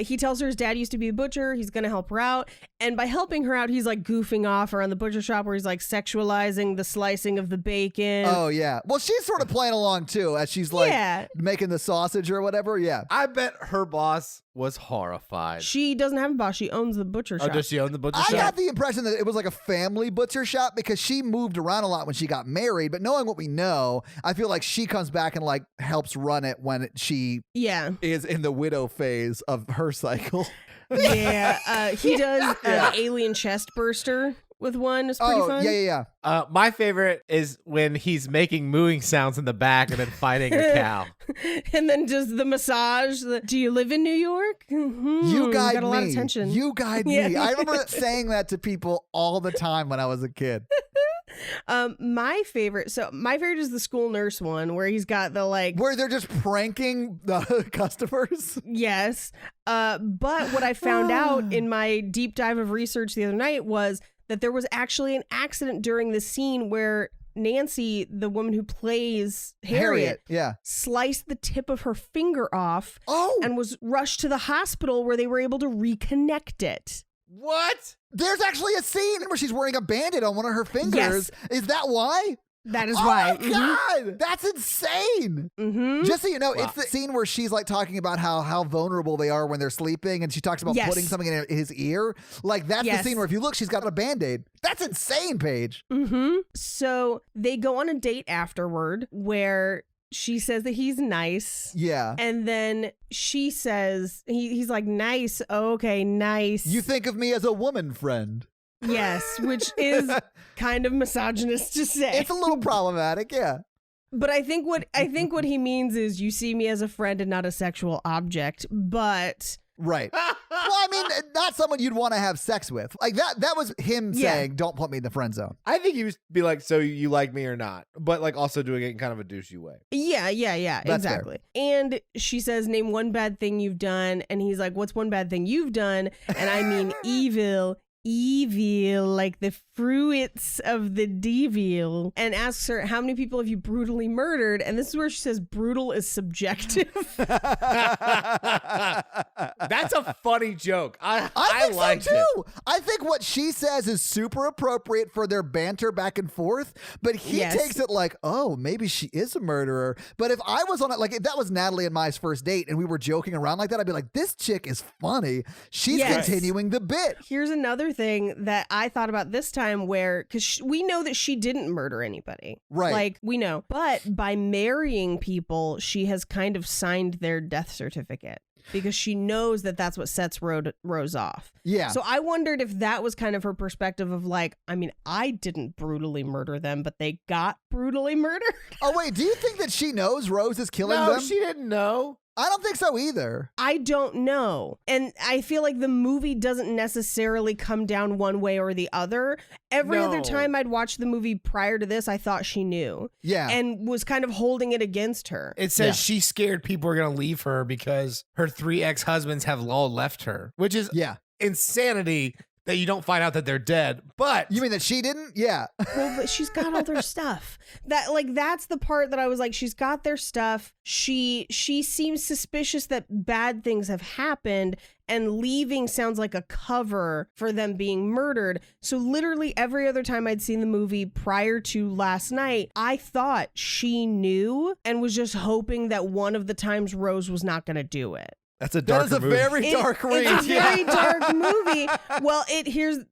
He tells her his dad used to be a butcher. He's going to help her out. And by helping her out, he's like goofing off around the butcher shop where he's like sexualizing the slicing of the bacon. Oh, yeah. Well, she's sort of playing along too as she's like making the sausage or whatever. Yeah. I bet her boss was horrified. She doesn't have a boss. She owns the butcher shop. Oh, does she own the butcher shop? I got the impression that it was like a family butcher shop because she moved around a lot when she got married. But knowing what we know, I feel like she comes back and like helps run it when she is in the widow phase of her cycle. He does an alien chest burster with one. It's pretty fun. Yeah. My favorite is when he's making mooing sounds in the back and then fighting a cow. And then just the massage. Do you live in New York? You guide got a me. lot of tension. You guide me. I remember saying that to people all the time when I was a kid. My favorite is the school nurse one where he's got the like where they're just pranking the customers. Yes. But what I found out in my deep dive of research the other night was that there was actually an accident during the scene where Nancy, the woman who plays Harriet, yeah, sliced the tip of her finger off and was rushed to the hospital where they were able to reconnect it. What? There's actually a scene where she's wearing a Band-Aid on one of her fingers. Yes. Is that why? That is why. Oh my God, that's insane. Just so you know, it's the scene where she's like talking about how vulnerable they are when they're sleeping, and she talks about putting something in his ear. Like that's the scene where if you look, she's got a Band-Aid. That's insane, Paige. So they go on a date afterward where she says that he's nice. Yeah. And then she says, he's like, nice. Okay, nice. You think of me as a woman friend. Yes, which is kind of misogynist to say. It's a little problematic, yeah. But I think what he means is you see me as a friend and not a sexual object. But right. Well, I mean, not someone you'd want to have sex with. Like that was him saying, "Don't put me in the friend zone." I think he would be like, "So you like me or not?" But like also doing it in kind of a douchey way. Yeah, That's exactly. And she says, "Name one bad thing you've done," and he's like, "What's one bad thing you've done?" And I mean, evil, like the fruits of the devil, and asks her, how many people have you brutally murdered? And this is where she says brutal is subjective. That's a funny joke. I think liked so too. I think what she says is super appropriate for their banter back and forth, but he takes it like, oh, maybe she is a murderer. But if I was on it, like if that was Natalie and my first date and we were joking around like that, I'd be like, this chick is funny. She's continuing the bit. Here's another thing that I thought about this time where, because we know that she didn't murder anybody. Right. Like, we know. But by marrying people, she has kind of signed their death certificate because she knows that that's what sets Rose off. Yeah. So I wondered if that was kind of her perspective of like, I mean, I didn't brutally murder them, but they got brutally murdered. Oh, wait. Do you think that she knows Rose is killing them? No, she didn't know. I don't think so either. I don't know. And I feel like the movie doesn't necessarily come down one way or the other. Every other time I'd watched the movie prior to this, I thought she knew. Yeah. And was kind of holding it against her. It says she's scared people are going to leave her because her 3 ex-husbands have all left her, which is insanity that you don't find out that they're dead. But you mean that she didn't? Yeah. Well, but she's got all their stuff. That's the part that I was like, she's got their stuff. She seems suspicious that bad things have happened, and leaving sounds like a cover for them being murdered. So literally every other time I'd seen the movie prior to last night, I thought she knew and was just hoping that one of the times Rose was not going to do it. That's a dark movie. Very dark read. It's a very dark movie. Well,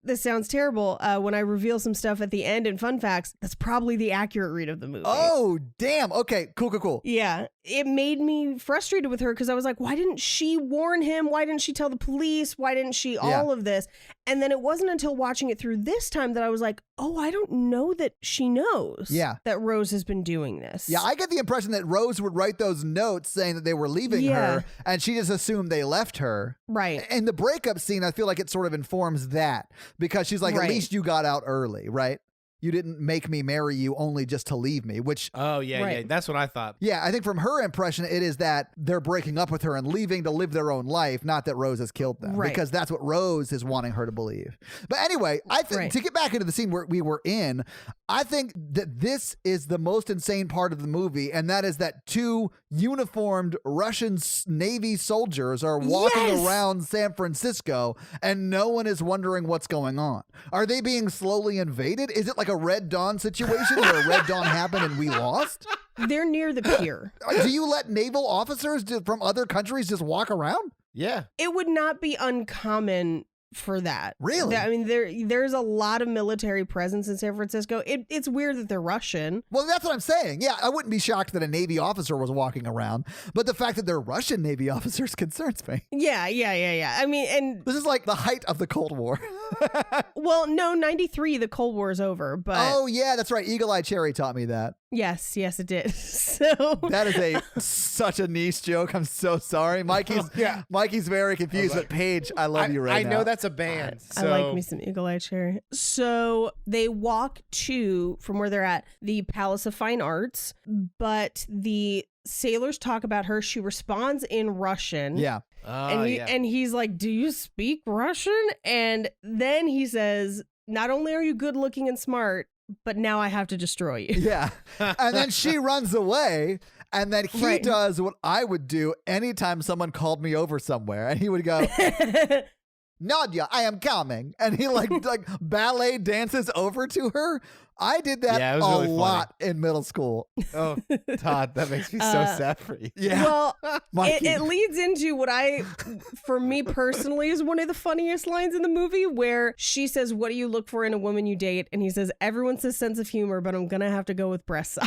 this sounds terrible. When I reveal some stuff at the end in fun facts, that's probably the accurate read of the movie. Oh, damn. Okay, cool. Yeah. It made me frustrated with her because I was like, why didn't she warn him? Why didn't she tell the police? Why didn't she all of this? And then it wasn't until watching it through this time that I was like, oh, I don't know that she knows that Rose has been doing this. Yeah, I get the impression that Rose would write those notes saying that they were leaving her, and she just assumed they left her. Right. And the breakup scene, I feel like it sort of informs that because she's like, at least you got out early, right? You didn't make me marry you only just to leave me, which... Oh, yeah, that's what I thought. Yeah, I think from her impression, it is that they're breaking up with her and leaving to live their own life, not that Rose has killed them. Right. Because that's what Rose is wanting her to believe. But anyway, I think to get back into the scene where we were in, I think that this is the most insane part of the movie, and that is that 2 uniformed Russian Navy soldiers are walking around San Francisco, and no one is wondering what's going on. Are they being slowly invaded? Is it like a Red Dawn situation where a Red Dawn happened and we lost? They're near the pier. Do you let naval officers from other countries just walk around? Yeah. It would not be uncommon for that. Really? I mean, there's a lot of military presence in San Francisco. It's weird that they're Russian. Well, that's what I'm saying. Yeah, I wouldn't be shocked that a Navy officer was walking around, but the fact that they're Russian Navy officers concerns me. Yeah. I mean, and this is like the height of the Cold War. Well, no, 93, the Cold War is over, but... Oh, yeah, that's right. Eagle Eye Cherry taught me that. Yes, it did. So that is such a niche joke. I'm so sorry. Mikey's very confused, but Paige, I love you right now. I know that's a band. I like me some Eagle Eye Cherry. So they walk from where they're at, the Palace of Fine Arts, but the sailors talk about her. She responds in Russian. Yeah. And he's like, do you speak Russian? And then he says, not only are you good looking and smart, but now I have to destroy you. Yeah. And then she runs away. And then he does what I would do anytime someone called me over somewhere. And he would go, Nadia, I am coming. And he like ballet dances over to her. I did that a lot in middle school. Oh, Todd, that makes me so sad for you. Yeah. Well, it leads into what for me personally, is one of the funniest lines in the movie, where she says, what do you look for in a woman you date? And he says, everyone says sense of humor, but I'm going to have to go with breast size.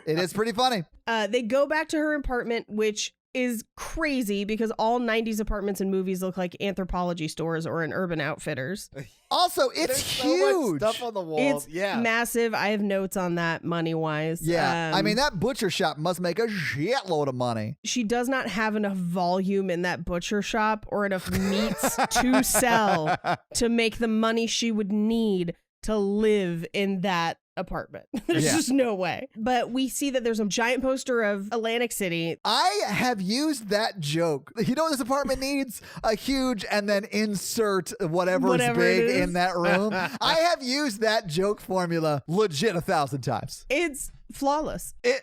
It is pretty funny. They go back to her apartment, which is crazy because all 90s apartments and movies look like Anthropology stores or an Urban Outfitters. Also, it's huge. So much stuff on the walls. It's massive. I have notes on that money-wise. Yeah. I mean, that butcher shop must make a shitload of money. She does not have enough volume in that butcher shop or enough meats to sell to make the money she would need to live in that apartment. There's just no way. But we see that there's a giant poster of Atlantic City. I have used that joke. You know what this apartment needs? A huge, and then insert whatever's big in that room. I have used that joke formula legit 1,000 times. It's flawless. It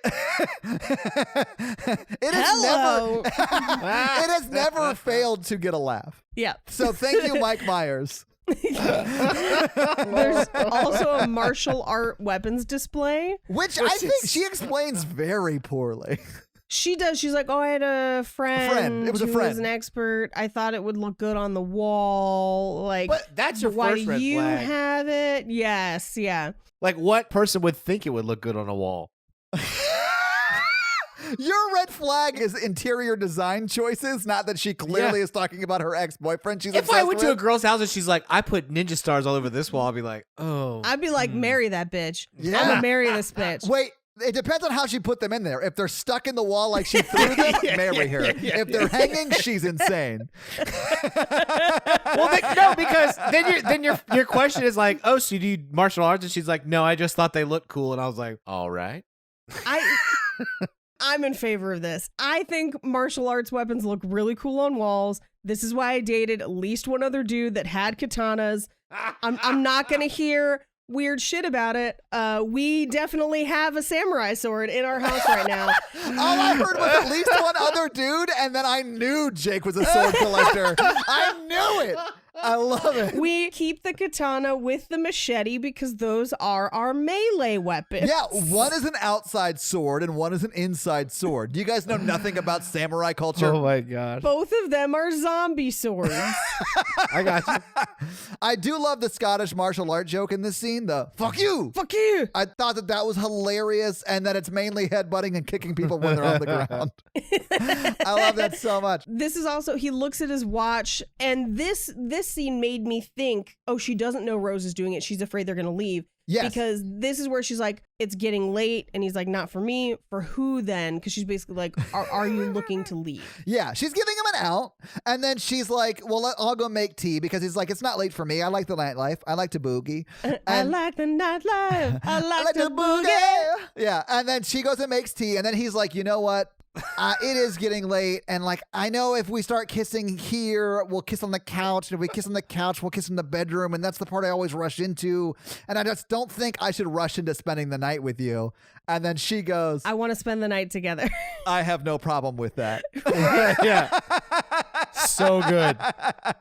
has never failed to get a laugh. Yeah. So thank you, Mike Myers. There's also a martial art weapons display, which I think she explains very poorly. She does. She's like, oh, I had a friend. It was a who friend. was an expert. I thought it would look good on the wall. Like, but that's your why first red do you flag. have it? Yes, yeah. Like, what person would think it would look good on a wall? Your red flag is interior design choices, not that she clearly is talking about her ex-boyfriend she's If I went to a girl's house and she's like, I put ninja stars all over this wall, I'd be like, oh. I'd be like, marry that bitch. Yeah. I'm gonna marry this bitch. Wait, it depends on how she put them in there. If they're stuck in the wall like she threw them, marry her. If they're hanging, she's insane. Well, no, because then your question is like, oh, so do you martial arts? And she's like, no, I just thought they looked cool. And I was like, all right. I'm in favor of this. I think martial arts weapons look really cool on walls. This is why I dated at least one other dude that had katanas. I'm not going to hear weird shit about it. We definitely have a samurai sword in our house right now. All I heard was at least one other dude, and then I knew Jake was a sword collector. I knew it. I love it. We keep the katana with the machete because those are our melee weapons. Yeah, one is an outside sword and one is an inside sword. Do you guys know nothing about samurai culture? Oh my God. Both of them are zombie swords. I got you. I do love the Scottish martial art joke in this scene, the fuck you. Fuck you. I thought that was hilarious, and that it's mainly headbutting and kicking people when they're on the ground. I love that so much. This is also, he looks at his watch, and this scene made me think, oh, she doesn't know Rose is doing it. She's afraid they're going to leave. Yes. Because this is where she's like, it's getting late. And he's like, not for me. For who then? Because she's basically like, are you looking to leave? Yeah, she's giving him an out. And then she's like, well, I'll go make tea, because he's like, it's not late for me. I like the nightlife. I like to boogie. I like the nightlife. I like to boogie. Yeah. And then she goes and makes tea. And then he's like, you know what? It is getting late, and like, I know if we start kissing here, we'll kiss on the couch, and if we kiss on the couch, we'll kiss in the bedroom, and that's the part I always rush into, and I just don't think I should rush into spending the night with you. And then she goes, I want to spend the night together. I have no problem with that. Yeah. So good.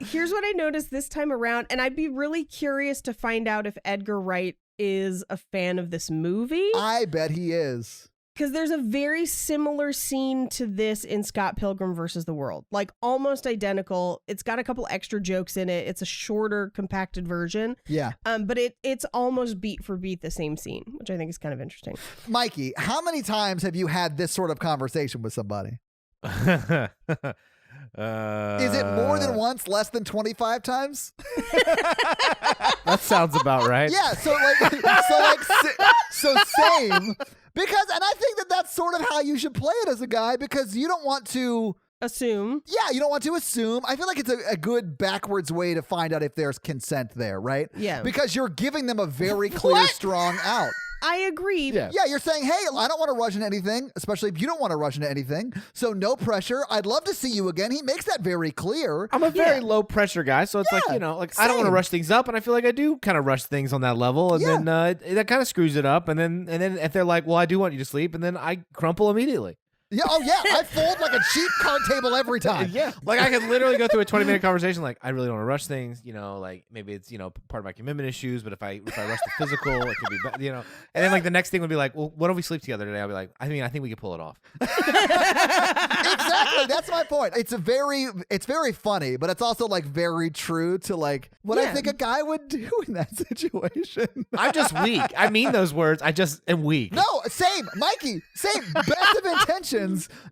Here's what I noticed this time around, and I'd be really curious to find out if Edgar Wright is a fan of this movie. I bet he is. Because there's a very similar scene to this in Scott Pilgrim versus the World. Like, almost identical. It's got a couple extra jokes in it. It's a shorter, compacted version. Yeah. But it's almost beat for beat the same scene, which I think is kind of interesting. Mikey, how many times have you had this sort of conversation with somebody? Is it more than once, less than 25 times? That sounds about right. Yeah, so same. Because, and I think that's sort of how you should play it as a guy, because you don't want to assume. Yeah, you don't want to assume. I feel like it's a good backwards way to find out if there's consent there, right? Yeah. Because you're giving them a very clear, strong out. I agree. Yeah. Yeah, you're saying, hey, I don't want to rush into anything, especially if you don't want to rush into anything. So no pressure. I'd love to see you again. He makes that very clear. I'm a very low pressure guy, so it's like, I don't want to rush things up, and I feel like I do kind of rush things on that level, and then that kind of screws it up, and then if they're like, well, I do want you to sleep, and then I crumple immediately. Yeah, I fold like a cheap card table every time. Yeah, like I could literally go through a 20-minute conversation. Like I really don't want to rush things, like maybe it's part of my commitment issues. But if I rush the physical, it could be And then like the next thing would be like, well, what if we sleep together today? I'll be like, I think we could pull it off. Exactly, that's my point. It's very funny, but it's also like very true to like what I think a guy would do in that situation. I'm just weak. I mean those words. I just am weak. No, same, Mikey. Same. Best of intentions.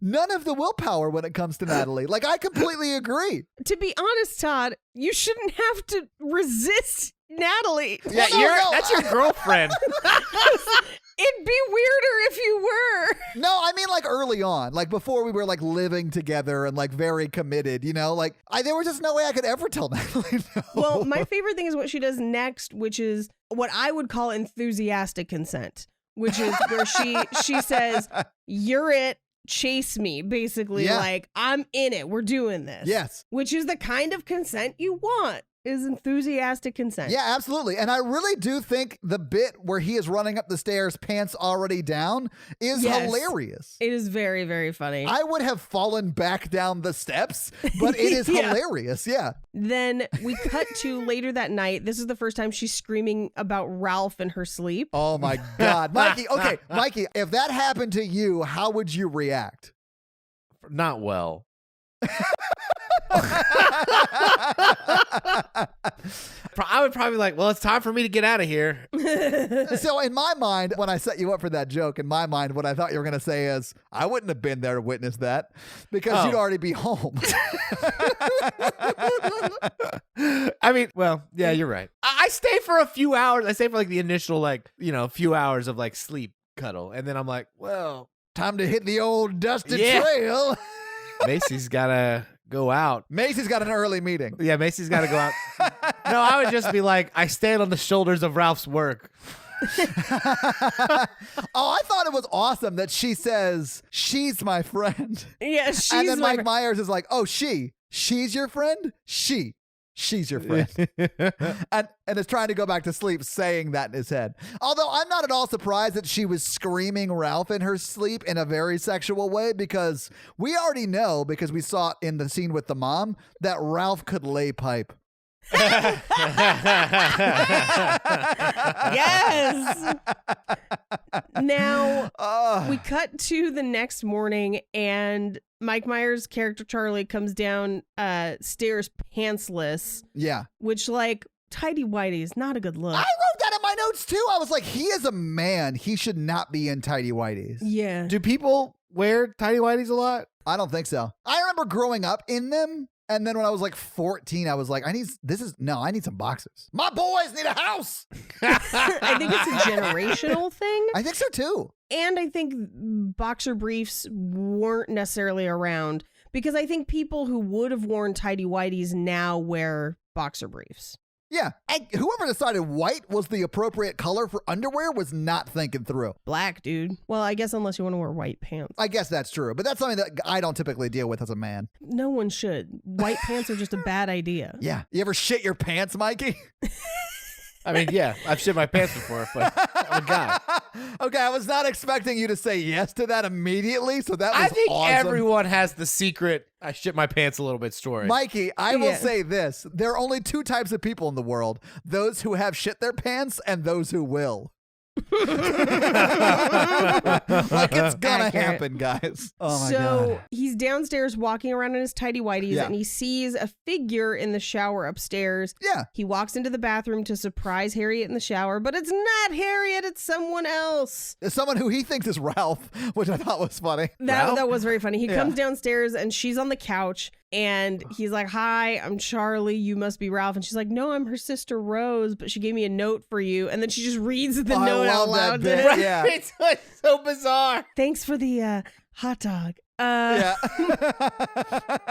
None of the willpower when it comes to Natalie. Like, I completely agree. To be honest, Todd, you shouldn't have to resist Natalie. Yeah, that's your girlfriend. It'd be weirder if you were. No, I mean like early on, like before we were like living together and like very committed, like there was just no way I could ever tell Natalie no. Well, my favorite thing is what she does next, which is what I would call enthusiastic consent, which is where she says, "You're it. Chase me," basically. Like, I'm in it. We're doing this. Yes. Which is the kind of consent you want, is enthusiastic consent. Yeah, absolutely. And I really do think the bit where he is running up the stairs, pants already down, is hilarious. It is very, very funny. I would have fallen back down the steps, but it is hilarious. Yeah. Then we cut to later that night. This is the first time she's screaming about Ralph in her sleep. Oh my God. Mikey, okay, Mikey, if that happened to you, how would you react? Not well. I would probably be like, well, it's time for me to get out of here. So in my mind, when I set you up for that joke, in my mind, what I thought you were going to say is, I wouldn't have been there to witness that because you'd already be home. I mean, well, yeah, you're right. I stay for a few hours. I stay for like the initial, few hours of like sleep cuddle. And then I'm like, well, time to hit the old dusty trail. Macy's got to go out. Macy's got an early meeting. Yeah, Macy's got to go out. No, I would just be like, I stand on the shoulders of Ralph's work. I thought it was awesome that she says, she's my friend. Yeah, she's and then Mike Myers is like, oh, she's your friend? She's your friend. and is trying to go back to sleep saying that in his head. Although I'm not at all surprised that she was screaming Ralph in her sleep in a very sexual way, because we already know, because we saw it in the scene with the mom, that Ralph could lay pipe. Yes. Now we cut to the next morning, and Mike Myers' character Charlie comes down stairs pantsless. Yeah. Which, like, tidy whitey is not a good look. I wrote that in my notes too. I was like, he is a man. He should not be in tidy whities. Yeah. Do people wear tidy whities a lot? I don't think so. I remember growing up in them. And then when I was like 14, I was like, I need some boxers. My boys need a house. I think it's a generational thing. I think so too. And I think boxer briefs weren't necessarily around, because I think people who would have worn tidy whities now wear boxer briefs. Yeah. And whoever decided white was the appropriate color for underwear was not thinking through. Black, dude. Well, I guess unless you want to wear white pants. I guess that's true. But that's something that I don't typically deal with as a man. No one should. White pants are just a bad idea. Yeah. You ever shit your pants, Mikey? I mean, yeah, I've shit my pants before, but I'm a guy. Okay, I was not expecting you to say yes to that immediately, so that was awesome. I think everyone has the secret I shit my pants a little bit story. Mikey, I will say this. There are only two types of people in the world. Those who have shit their pants and those who will. Like, it's gonna happen, guys. Oh my God. He's downstairs walking around in his tidy whities, and he sees a figure in the shower upstairs. Yeah. He walks into the bathroom to surprise Harriet in the shower, but it's not Harriet, it's someone else. It's someone who he thinks is Ralph, which I thought was funny. That was very funny. He comes downstairs and she's on the couch. And he's like, "Hi, I'm Charlie. You must be Ralph." And she's like, "No, I'm her sister Rose, but she gave me a note for you." And then she just reads the note out loud to him. Yeah. It's so bizarre. "Thanks for the hot dog. Yeah.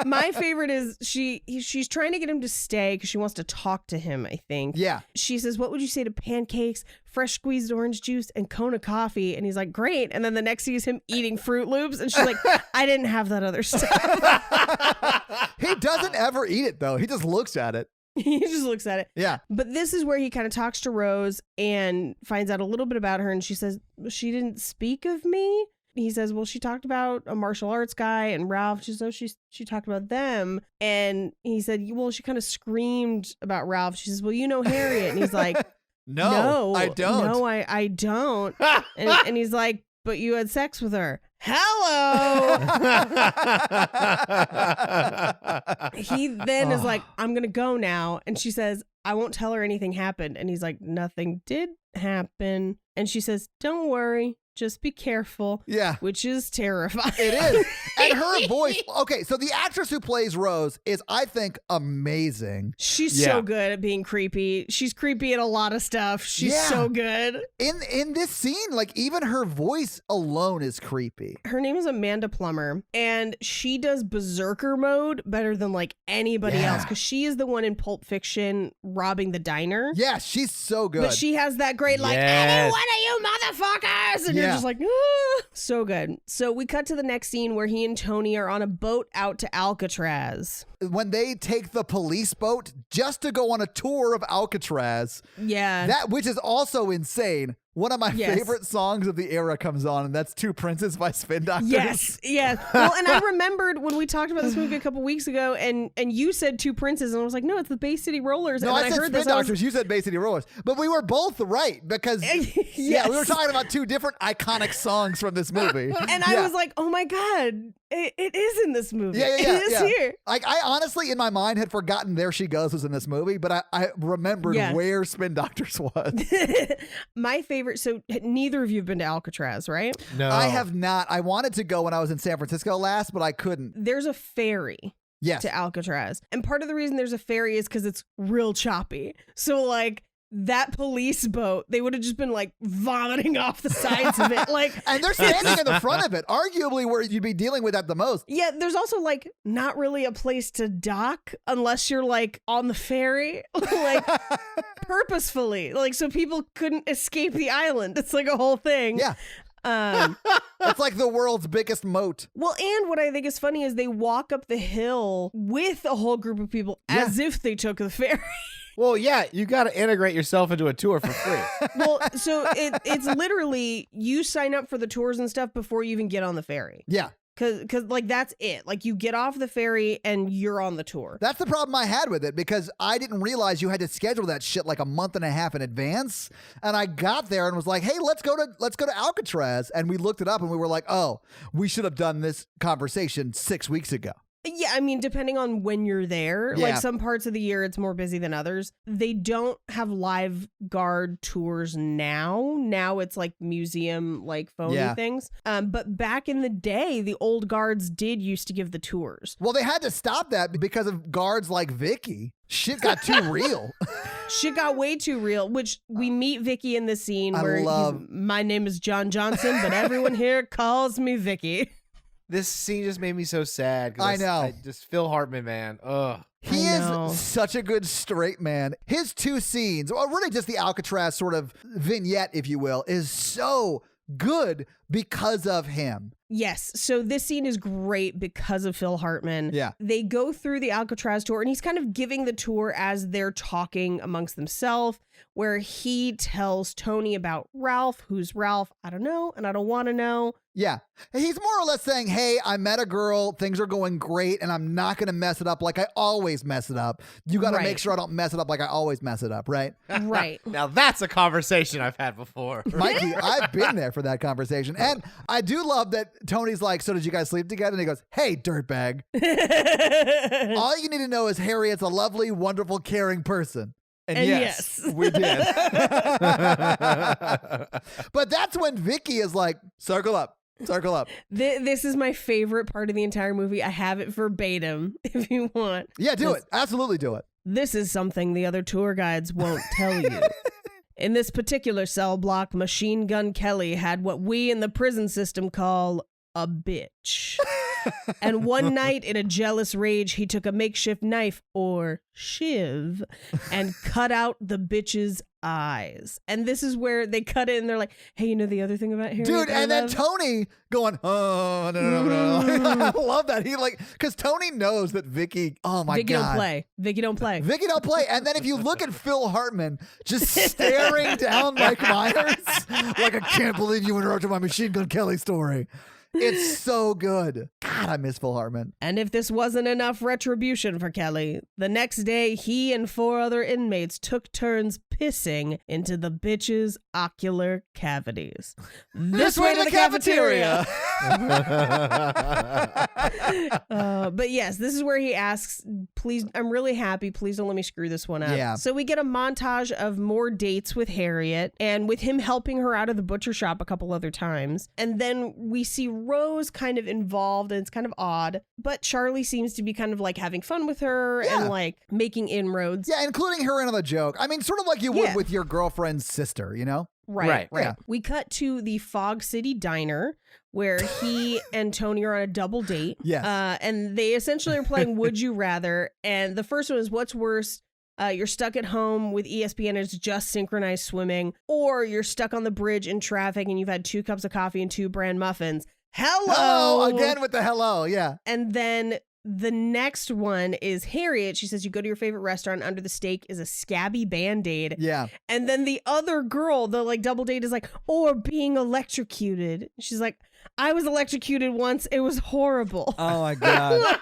My favorite is she's trying to get him to stay because she wants to talk to him, I think. Yeah. She says, what would you say to pancakes, fresh squeezed orange juice, and Kona coffee? And he's like, great. And then the next scene is him eating Fruit Loops. And she's like, I didn't have that other stuff. He doesn't ever eat it, though. He just looks at it. He just looks at it. Yeah. But this is where he kind of talks to Rose and finds out a little bit about her. And she says, she didn't speak of me. He says, well, she talked about a martial arts guy and Ralph. She says, she talked about them. And he said, well, she kind of screamed about Ralph. She says, well, you know Harriet. And he's like, No, I don't. No, I don't. and he's like, but you had sex with her. Hello. He then is like, I'm going to go now. And she says, I won't tell her anything happened. And he's like, nothing did happen. And she says, don't worry. Just be careful. Yeah. Which is terrifying. It is. And her voice. Okay, so the actress who plays Rose is, I think, amazing. She's so good at being creepy. She's creepy at a lot of stuff. She's so good. In this scene, like, even her voice alone is creepy. Her name is Amanda Plummer, and she does berserker mode better than like anybody else because she is the one in Pulp Fiction robbing the diner. Yeah, she's so good. But she has that great like, any one of you motherfuckers, and you're just like, ah. So good. So we cut to the next scene where he and Tony are on a boat out to Alcatraz. When they take the police boat just to go on a tour of Alcatraz. Yeah. That, which is also insane. One of my favorite songs of the era comes on, and that's Two Princes by Spin Doctors. Yes, yes. Well, and I remembered when we talked about this movie a couple weeks ago, and you said Two Princes, and I was like, no, it's the Bay City Rollers. No, and I said heard Spin Doctors. You said Bay City Rollers. But we were both right because, yeah, we were talking about two different iconic songs from this movie. And I was like, oh my God, it is in this movie. Yeah. It is here. Like, I honestly, in my mind, had forgotten There She Goes was in this movie, but I remembered where Spin Doctors was. My favorite, so neither of you have been to Alcatraz, right? No. I have not. I wanted to go when I was in San Francisco last, but I couldn't. There's a ferry. Yes. To Alcatraz. And part of the reason there's a ferry is because it's real choppy. So like that police boat, they would have just been like vomiting off the sides of it. Like, and they're standing in the front of it, arguably where you'd be dealing with that the most. Yeah, there's also like not really a place to dock unless you're like on the ferry, like purposefully, like so people couldn't escape the island. It's like a whole thing. Yeah. It's like the world's biggest moat. Well, and what I think is funny is they walk up the hill with a whole group of people as if they took the ferry. Well, yeah, you got to integrate yourself into a tour for free. Well, so it's literally you sign up for the tours and stuff before you even get on the ferry. Yeah. Cause like that's it. Like you get off the ferry and you're on the tour. That's the problem I had with it because I didn't realize you had to schedule that shit like a month and a half in advance. And I got there and was like, hey, let's go to Alcatraz. And we looked it up and we were like, oh, we should have done this conversation 6 weeks ago. Yeah, I mean, depending on when you're there, like some parts of the year it's more busy than others. They don't have live guard tours now. Now it's like museum, like phony things. But back in the day, the old guards did used to give the tours. Well, they had to stop that because of guards like Vicky. Shit got too real. Shit got way too real, which we meet Vicky in the scene where my name is John Johnson, but everyone here calls me Vicky. This scene just made me so sad. I know. Just Phil Hartman, man. Ugh. He is such a good straight man. His two scenes, or really just the Alcatraz sort of vignette, if you will, is so good because of him. Yes. So this scene is great because of Phil Hartman. Yeah. They go through the Alcatraz tour and he's kind of giving the tour as they're talking amongst themselves, where he tells Tony about Ralph. Who's Ralph? I don't know. And I don't want to know. Yeah. He's more or less saying, hey, I met a girl. Things are going great. And I'm not going to mess it up like I always mess it up. You got to make sure I don't mess it up like I always mess it up. Right. Right. Now that's a conversation I've had before. Mikey, I've been there for that conversation. And I do love that Tony's like, so did you guys sleep together? And he goes, hey, dirtbag. All you need to know is Harriet's a lovely, wonderful, caring person. And yes, we did. But that's when Vicky is like, circle up. Circle up. This is my favorite part of the entire movie. I have it verbatim if you want. Yeah, do it. Absolutely do it. This is something the other tour guides won't tell you. In this particular cell block, Machine Gun Kelly had what we in the prison system call a bitch. And one night, in a jealous rage, he took a makeshift knife, or shiv, and cut out the bitch's eyes. And this is where they cut it and they're like, hey, you know the other thing about Harriet? Dude, that I and then love? Tony going, oh, no. I love that. He because Tony knows that Vicky, oh my Vicky God. don't play. Vicky don't play. Vicky don't play. And then if you look at Phil Hartman just staring down Mike Myers, like, I can't believe you interrupted my Machine Gun Kelly story. It's so good. God, I miss Phil Hartman. And if this wasn't enough retribution for Kelly, the next day he and 4 other inmates took turns pissing into the bitch's ocular cavities. This way to the cafeteria. But yes, this is where he asks, please, I'm really happy. Please don't let me screw this one up. Yeah. So we get a montage of more dates with Harriet and with him helping her out of the butcher shop a couple other times. And then we see Rose kind of involved, and it's kind of odd, but Charlie seems to be kind of like having fun with her and like making inroads. Yeah, including her in on the joke. I mean, sort of like you would with your girlfriend's sister, you know? Right. Yeah. We cut to the Fog City Diner where he and Tony are on a double date. Yes. And they essentially are playing Would You Rather. And the first one is, what's worse? You're stuck at home with ESPN and it's just synchronized swimming, or you're stuck on the bridge in traffic and you've had 2 cups of coffee and 2 bran muffins. Hello. Again with the hello. Yeah. And then the next one is Harriet. She says, you go to your favorite restaurant, under the steak is a scabby Band-Aid. Yeah. And then the other girl, the like double date, is like, or being electrocuted. She's like, I was electrocuted once. It was horrible. Oh my God.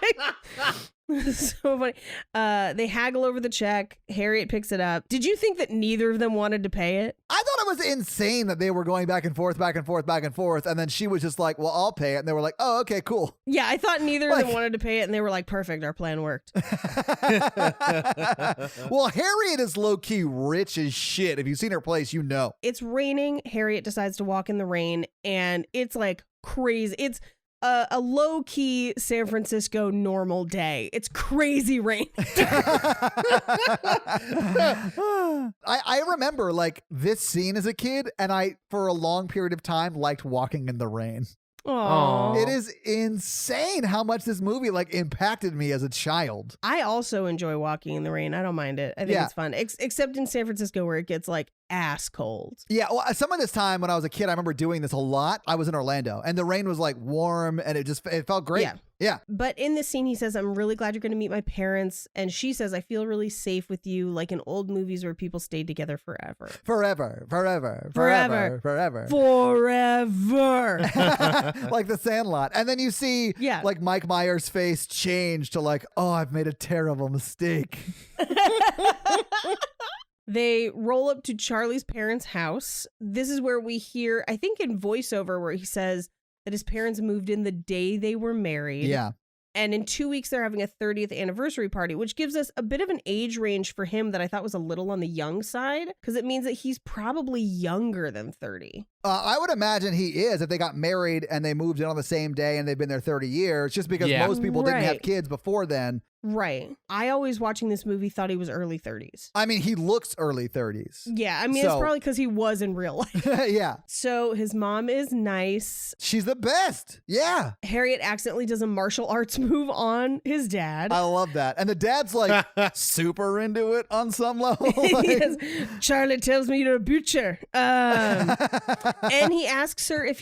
So funny. They haggle over the check. Harriet picks it up. Did you think that neither of them wanted to pay it? I thought it was insane that they were going back and forth. And then she was just like, well, I'll pay it. And they were like, oh, okay, cool. Yeah, I thought neither of them wanted to pay it. And they were like, perfect. Our plan worked. Well, Harriet is low-key rich as shit. If you've seen her place, you know. It's raining. Harriet decides to walk in the rain. And it's like crazy. It's a low-key San Francisco normal day. It's crazy rain. I remember like this scene as a kid, and I, for a long period of time, liked walking in the rain. Aww. It is insane how much this movie like impacted me as a child. I also enjoy walking in the rain. I don't mind it. I think it's fun. Except in San Francisco where it gets like ass cold. Yeah, well, some of this time when I was a kid, I remember doing this a lot. I was in Orlando, and the rain was like warm, and it felt great. Yeah. But in this scene, he says, I'm really glad you're going to meet my parents. And she says, I feel really safe with you, like in old movies where people stayed together forever. Forever. Like the Sandlot. And then you see like Mike Myers' face change to like, oh, I've made a terrible mistake. They roll up to Charlie's parents' house. This is where we hear, I think in voiceover, where he says that his parents moved in the day they were married. Yeah. And in 2 weeks, they're having a 30th anniversary party, which gives us a bit of an age range for him that I thought was a little on the young side, because it means that he's probably younger than 30. I would imagine he is, if they got married and they moved in on the same day and they've been there 30 years, just because most people didn't have kids before then. Right. I always, watching this movie, thought he was early 30s. I mean, he looks early 30s. Yeah, I mean, it's probably because he was in real life. Yeah. So his mom is nice. She's the best. Yeah. Harriet accidentally does a martial arts move on his dad. I love that. And the dad's like super into it on some level. Yes. Charlie tells me you're a butcher. And he asks her if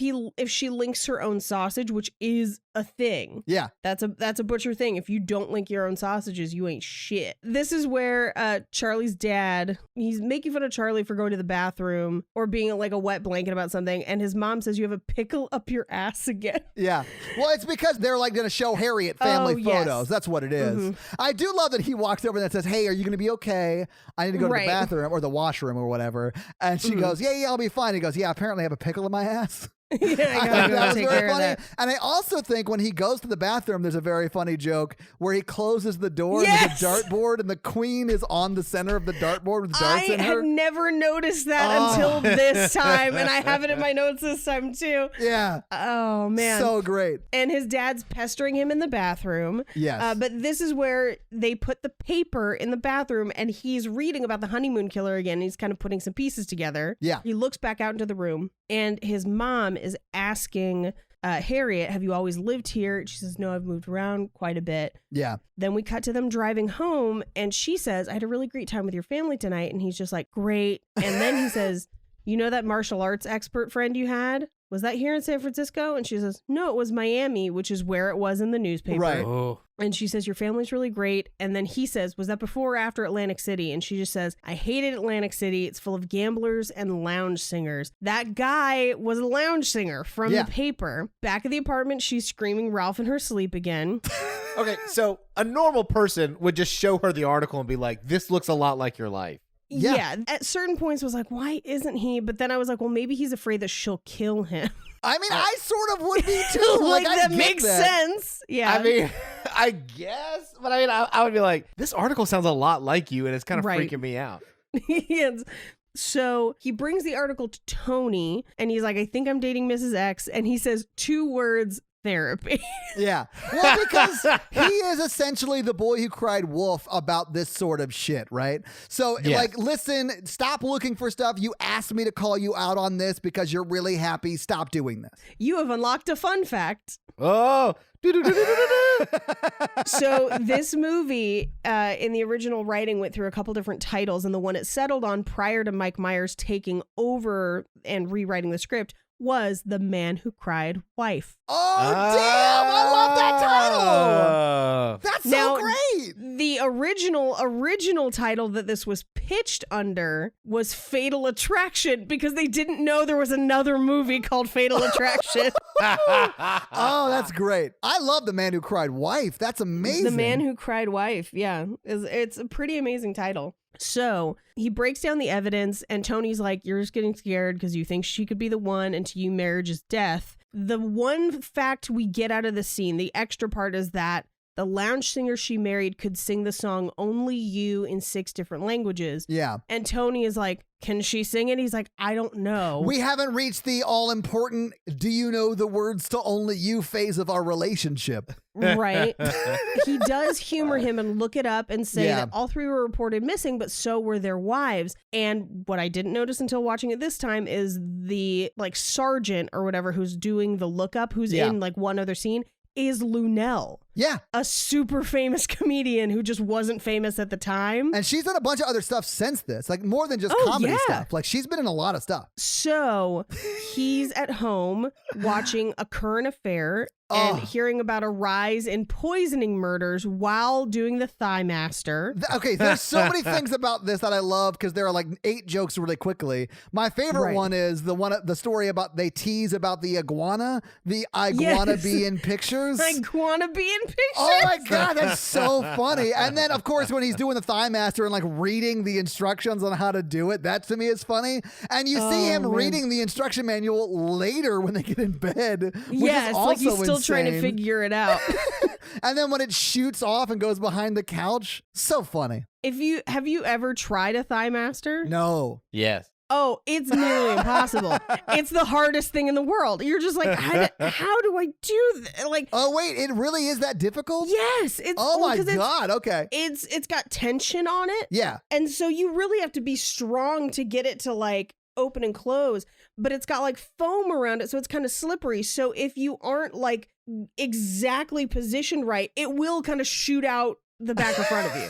she links her own sausage, which is a thing. Yeah. That's a butcher thing. If you don't link your own sausages, you ain't shit. This is where Charlie's dad, he's making fun of Charlie for going to the bathroom or being like a wet blanket about something, and his mom says, you have a pickle up your ass again. Yeah. Well, it's because they're like going to show Harriet family photos. That's what it is. Mm-hmm. I do love that he walks over and says, hey, are you going to be okay? I need to go to the bathroom or the washroom or whatever. And she goes, yeah, I'll be fine. He goes, yeah, apparently I have a pickle in my ass. Yeah, I gotta go take care of that. And I also think when he goes to the bathroom, there's a very funny joke where he closes the door and there's a dartboard and the queen is on the center of the dartboard with darts in her. I had never noticed that until this time, and I have it in my notes this time too. Yeah. Oh man. So great. And his dad's pestering him in the bathroom. Yes. But this is where they put the paper in the bathroom and he's reading about the honeymoon killer again. He's kind of putting some pieces together. Yeah. He looks back out into the room and his mom is asking Harriet, have you always lived here? She says, no, I've moved around quite a bit. Yeah. Then we cut to them driving home, and she says, I had a really great time with your family tonight. And he's just like, great. And then he says, you know that martial arts expert friend you had? Was that here in San Francisco? And she says, no, it was Miami, which is where it was in the newspaper. Right. Oh. And she says, your family's really great. And then he says, was that before or after Atlantic City? And she just says, I hated Atlantic City. It's full of gamblers and lounge singers. That guy was a lounge singer from the paper. Back at the apartment, she's screaming Ralph in her sleep again. Okay, so a normal person would just show her the article and be like, this looks a lot like your life. Yeah. At certain points was like, why isn't he? But then I was like, well, maybe he's afraid that she'll kill him. I mean, I sort of would be too. like I that get makes sense. Yeah. I mean, I guess. But I mean, I would be like, this article sounds a lot like you, and it's kind of freaking me out. Yes. So he brings the article to Tony, and he's like, I think I'm dating Mrs. X. And he says 2 words, therapy. Yeah. Well, because he is essentially the boy who cried wolf about this sort of shit, right? So, like, listen, stop looking for stuff. You asked me to call you out on this because you're really happy. Stop doing this. You have unlocked a fun fact. Oh. So this movie in the original writing went through a couple different titles, and the one it settled on prior to Mike Myers taking over and rewriting the script was The Man Who Cried Wife. Oh, damn! I love that title! That's so great! The original title that this was pitched under was Fatal Attraction, because they didn't know there was another movie called Fatal Attraction. Oh, that's great. I love The Man Who Cried Wife. That's amazing. The Man Who Cried Wife, yeah. It's a pretty amazing title. So he breaks down the evidence, and Tony's like, you're just getting scared because you think she could be the one, and to you, marriage is death. The one fact we get out of the scene, the extra part, is that the lounge singer she married could sing the song Only You in 6 different languages. Yeah. And Tony is like, can she sing it? He's like, I don't know. We haven't reached the all-important, do you know the words to Only You phase of our relationship. Right. He does humor him and look it up and say that all 3 were reported missing, but so were their wives. And what I didn't notice until watching it this time is the like sergeant or whatever who's doing the lookup, who's in like one other scene, is Lunel. Yeah. A super famous comedian who just wasn't famous at the time. And she's done a bunch of other stuff since this, like more than just comedy stuff. Like she's been in a lot of stuff. So he's at home watching A Current Affair and hearing about a rise in poisoning murders while doing the Thigh Master. Okay, there's so many things about this that I love because there are like 8 jokes really quickly. My favorite one is the story about they tease about the iguana be in pictures. Iguana be in pictures. Oh my God, that's so funny. And then of course when he's doing the Thigh Master and like reading the instructions on how to do it, that to me is funny. And you see him reading the instruction manual later when they get in bed. Which is also like he's still insane. trying to figure it out. And then when it shoots off and goes behind the couch, so funny. Have you ever tried a Thigh Master? No. Yes. Oh, it's nearly impossible. It's the hardest thing in the world. You're just like, how do I do this? Like, oh wait, it really is that difficult? Yes. Oh my God. Okay. It's got tension on it. Yeah. And so you really have to be strong to get it to like open and close, but it's got like foam around it, so it's kind of slippery. So if you aren't like exactly positioned right, it will kind of shoot out the back or front of you.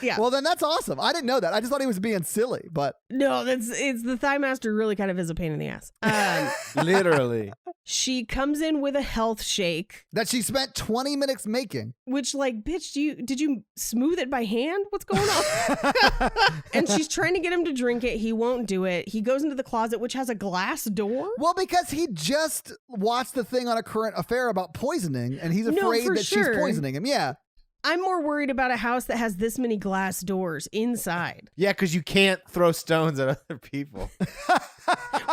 Yeah. Well, then that's awesome. I didn't know that. I just thought he was being silly, but no, it's the Thigh Master really kind of is a pain in the ass. Literally. She comes in with a health shake that she spent 20 minutes making. Which, like, bitch, did you smooth it by hand? What's going on? And she's trying to get him to drink it. He won't do it. He goes into the closet, which has a glass door. Well, because he just watched the thing on A Current Affair about poisoning, and he's afraid that she's poisoning him. Yeah. I'm more worried about a house that has this many glass doors inside. Yeah, because you can't throw stones at other people.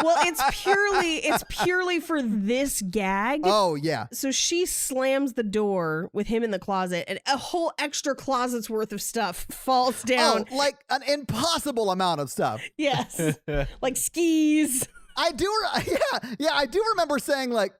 Well, it's purely for this gag. Oh, yeah. So she slams the door with him in the closet, and a whole extra closet's worth of stuff falls down. Oh, like an impossible amount of stuff. Yes. Like skis. I do remember saying like,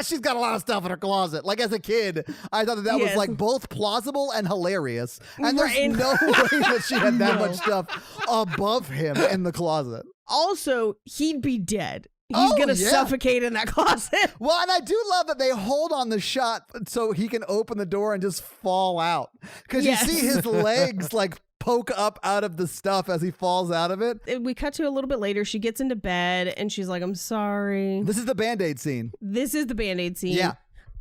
she's got a lot of stuff in her closet. Like as a kid, I thought that was like both plausible and hilarious. And there's no way that she had that much stuff above him in the closet. Also, he'd be dead. He's going to yeah. suffocate in that closet. Well, and I do love that they hold on the shot so he can open the door and just fall out. Because Yes. you see his legs like poke up out of the stuff as he falls out of it. We cut to a little bit later. She gets into bed and she's like, I'm sorry. This is the Band-Aid scene. This is the Band-Aid scene. Yeah.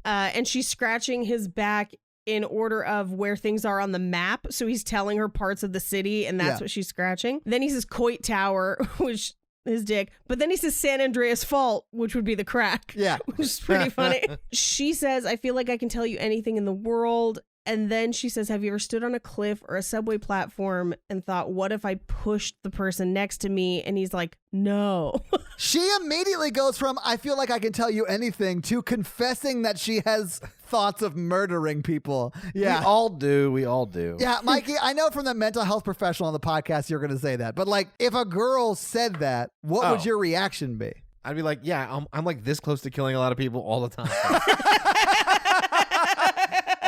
And she's scratching his back in order of where things are on the map. So he's telling her parts of the city, and that's what she's scratching. Then he says Coit Tower, which his dick. But then he says San Andreas Fault, which would be the crack. Yeah. Which is pretty funny. She says, I feel like I can tell you anything in the world. And then she says, have you ever stood on a cliff or a subway platform and thought, what if I pushed the person next to me? And he's like, no. She immediately goes from, I feel like I can tell you anything, to confessing that she has thoughts of murdering people. Yeah. We all do. Yeah, Mikey, I know from the mental health professional on the podcast you're going to say that. But like, if a girl said that, what would your reaction be? I'd be like, yeah, I'm like this close to killing a lot of people all the time.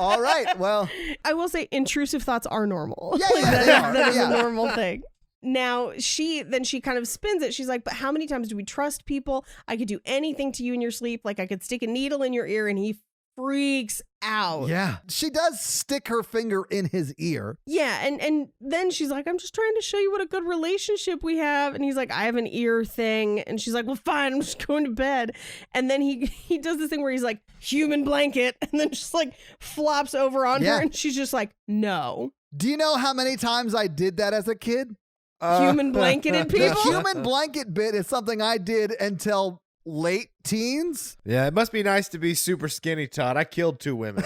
All right, well. I will say intrusive thoughts are normal. Yeah, Like, yeah, that they is- are. that is Yeah. a normal thing. Now, she kind of spins it. She's like, but how many times do we trust people? I could do anything to you in your sleep. Like I could stick a needle in your ear, and he freaks out. Yeah. She does stick her finger in his ear. Yeah, and then she's like, I'm just trying to show you what a good relationship we have. And he's like, I have an ear thing. And she's like, well, fine, I'm just going to bed. And then he does this thing where he's like, human blanket, and then just like flops over on Yeah. her. And she's just like, no. Do you know how many times I did that as a kid? Human blanketed The people? human blanket bit is something I did until late teens. Yeah, it must be nice to be super skinny, Todd. I killed 2 women.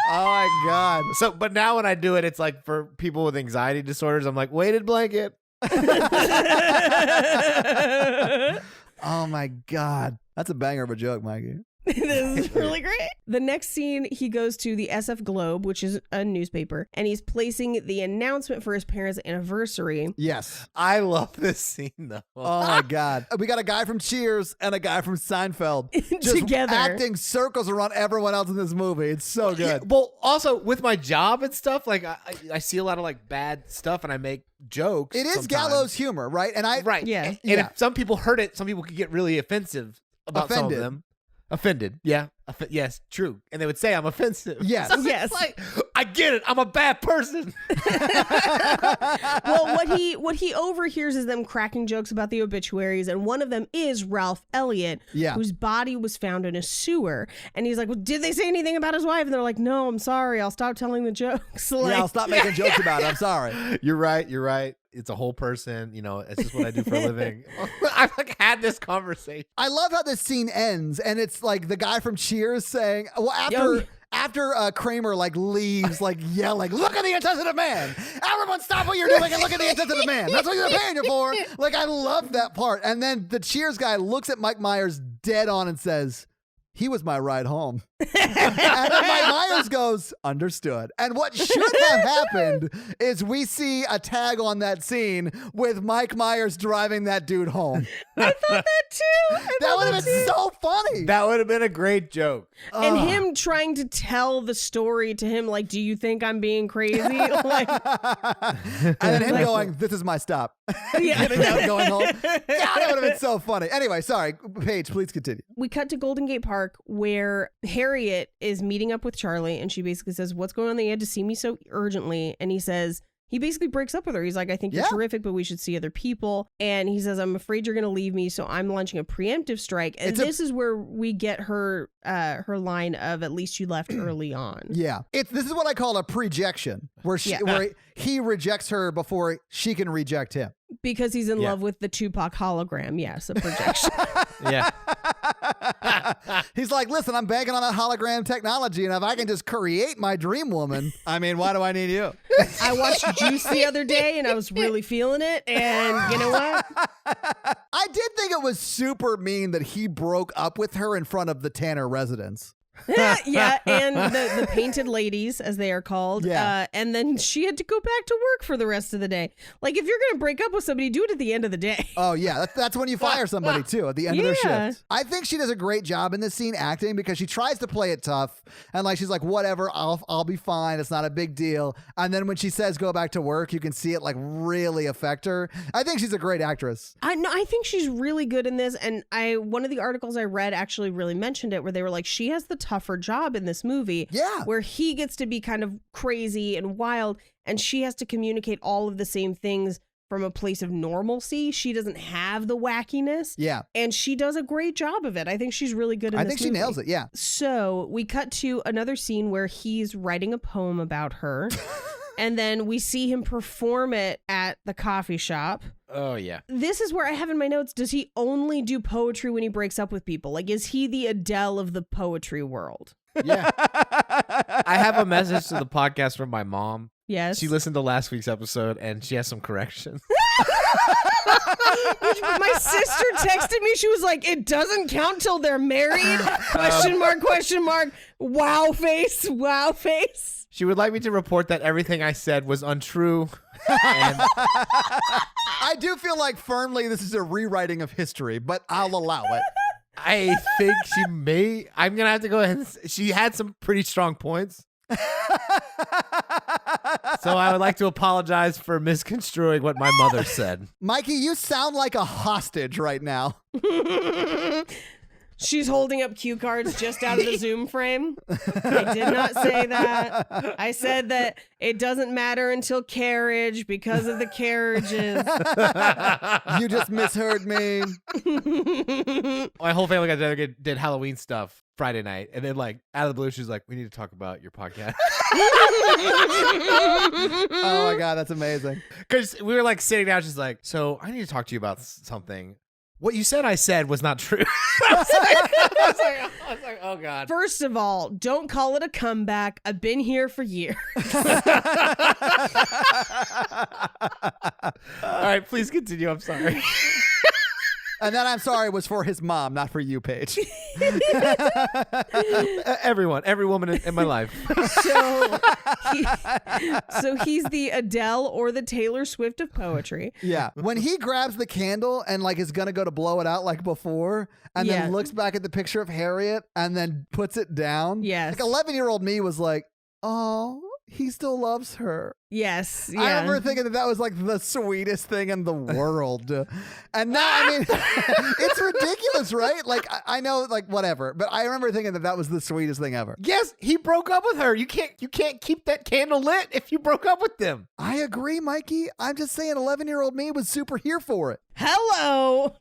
Oh my God. So, but now when I do it, it's like for people with anxiety disorders. I'm like, weighted blanket. Oh my God. That's a banger of a joke, Mikey. This is really great. The next scene, he goes to the SF Globe, which is a newspaper, and he's placing the announcement for his parents' anniversary. Yes. I love this scene though. Oh my God. We got a guy from Cheers and a guy from Seinfeld just Together. acting circles around everyone else in this movie. It's so Yeah, good. well, also with my job and stuff, like I see a lot of like bad stuff, and I make jokes. It is sometimes. gallows humor, right? And I right? Yeah. And Yeah. if some people heard it, some people could get really offensive about some of Offended. them. Offended, yeah, yes, true, and they would say I'm offensive. Yes. So it's Yes. like I get it. I'm a bad person. Well, what he overhears is them cracking jokes about the obituaries, and one of them is Ralph Elliott, Yeah. whose body was found in a sewer. And he's like, well, did they say anything about his wife? And they're like, no, I'm sorry. I'll stop telling the jokes. Like, Yeah, I'll stop making jokes about it. I'm sorry. You're right. You're right. It's a whole person. You know, it's just what I do for a living. I've like had this conversation. I love how this scene ends, and it's like the guy from Cheers saying, well, Yo. after Kramer like leaves, like yelling, look at the insensitive man. Everyone stop what you're doing and look at the insensitive man. That's what you're paying you for. Like, I love that part. And then the Cheers guy looks at Mike Myers dead on and says, he was my ride home. And then Mike Myers goes, understood. And what should have happened is we see a tag on that scene with Mike Myers driving that dude home. I thought that too. That would have been so funny. That would have been a great joke. And him trying to tell the story to him, like, do you think I'm being crazy? Like, And then him going, this is my stop. Yeah. Getting out, going home. Yeah, that would have been so funny. Anyway, sorry. Paige, please continue. we cut to Golden Gate Park, where Harriet is meeting up with Charlie, and she basically says, what's going on? They had to see me so urgently. And he says, he basically breaks up with her. He's like, I think you're Yeah. terrific, but we should see other people. And he says, I'm afraid you're going to leave me, so I'm launching a preemptive strike. And this is where we get her line of, at least you left early on. Yeah. This is what I call a prejection, where Yeah. where he rejects her before she can reject him. Because he's in Yeah. love with the Tupac hologram. Yes, a projection. Yeah. He's like, listen, I'm banking on that hologram technology, and if I can just create my dream woman, I mean, why do I need you? I watched Juice the other day, and I was really feeling it. And you know what? I did think it was super mean that he broke up with her in front of the Tanner residence. Yeah, and the painted ladies, as they are called. Yeah. And then she had to go back to work for the rest of the day. Like, if you're going to break up with somebody, do it at the end of the day. Oh, yeah. That's when you fire somebody, too, at the end of their Yeah. shift. I think she does a great job in this scene acting because she tries to play it tough. And, like, she's like, whatever, I'll be fine. It's not a big deal. And then when she says go back to work, you can see it, like, really affect her. I think she's a great actress. I think she's really good in this. And one of the articles I read actually really mentioned it, where they were like, she has the tougher job in this movie. Yeah. Where he gets to be kind of crazy and wild, and she has to communicate all of the same things from a place of normalcy. She doesn't have the wackiness. Yeah. And she does a great job of it. I think she's really good in this I think she movie. nails it. Yeah. So we cut to another scene where he's writing a poem about her. And then we see him perform it at the coffee shop. Oh, yeah. This is where I have in my notes, does he only do poetry when he breaks up with people? Like, is he the Adele of the poetry world? Yeah. I have a message to the podcast from my mom. Yes. She listened to last week's episode and she has some corrections. My sister texted me. She was like, it doesn't count till they're married? Question mark. Wow face. Wow face. She would like me to report that everything I said was untrue. And I do feel like firmly this is a rewriting of history, but I'll allow it. I think I'm going to have to go ahead and she had some pretty strong points. So I would like to apologize for misconstruing what my mother said. Mikey, you sound like a hostage right now. She's holding up cue cards just out of the Zoom frame. I did not say that. I said that it doesn't matter until carriage because of the carriages. You just misheard me. My whole family got together, did Halloween stuff Friday night. And then, like, out of the blue, she's like, we need to talk about your podcast. Oh, my God. That's amazing. Because we were, like, sitting down. She's like, so I need to talk to you about something. What you said I said was not true. I was like, oh, God. First of all, don't call it a comeback. I've been here for years. All right, please continue. I'm sorry. And then I'm sorry was for his mom, not for you, Paige. Everyone, every woman in my life. So he's the Adele or the Taylor Swift of poetry. Yeah. When he grabs the candle and like is going to go to blow it out like before and then looks back at the picture of Harriet and then puts it down. Yes. Like 11-year-old me was like, oh, he still loves her. Yes. Yeah. I remember thinking that was like the sweetest thing in the world. And now, I mean, it's ridiculous, right? Like, I know, like, whatever. But I remember thinking that was the sweetest thing ever. Yes, he broke up with her. You can't keep that candle lit if you broke up with them. I agree, Mikey. I'm just saying 11-year-old me was super here for it. Hello.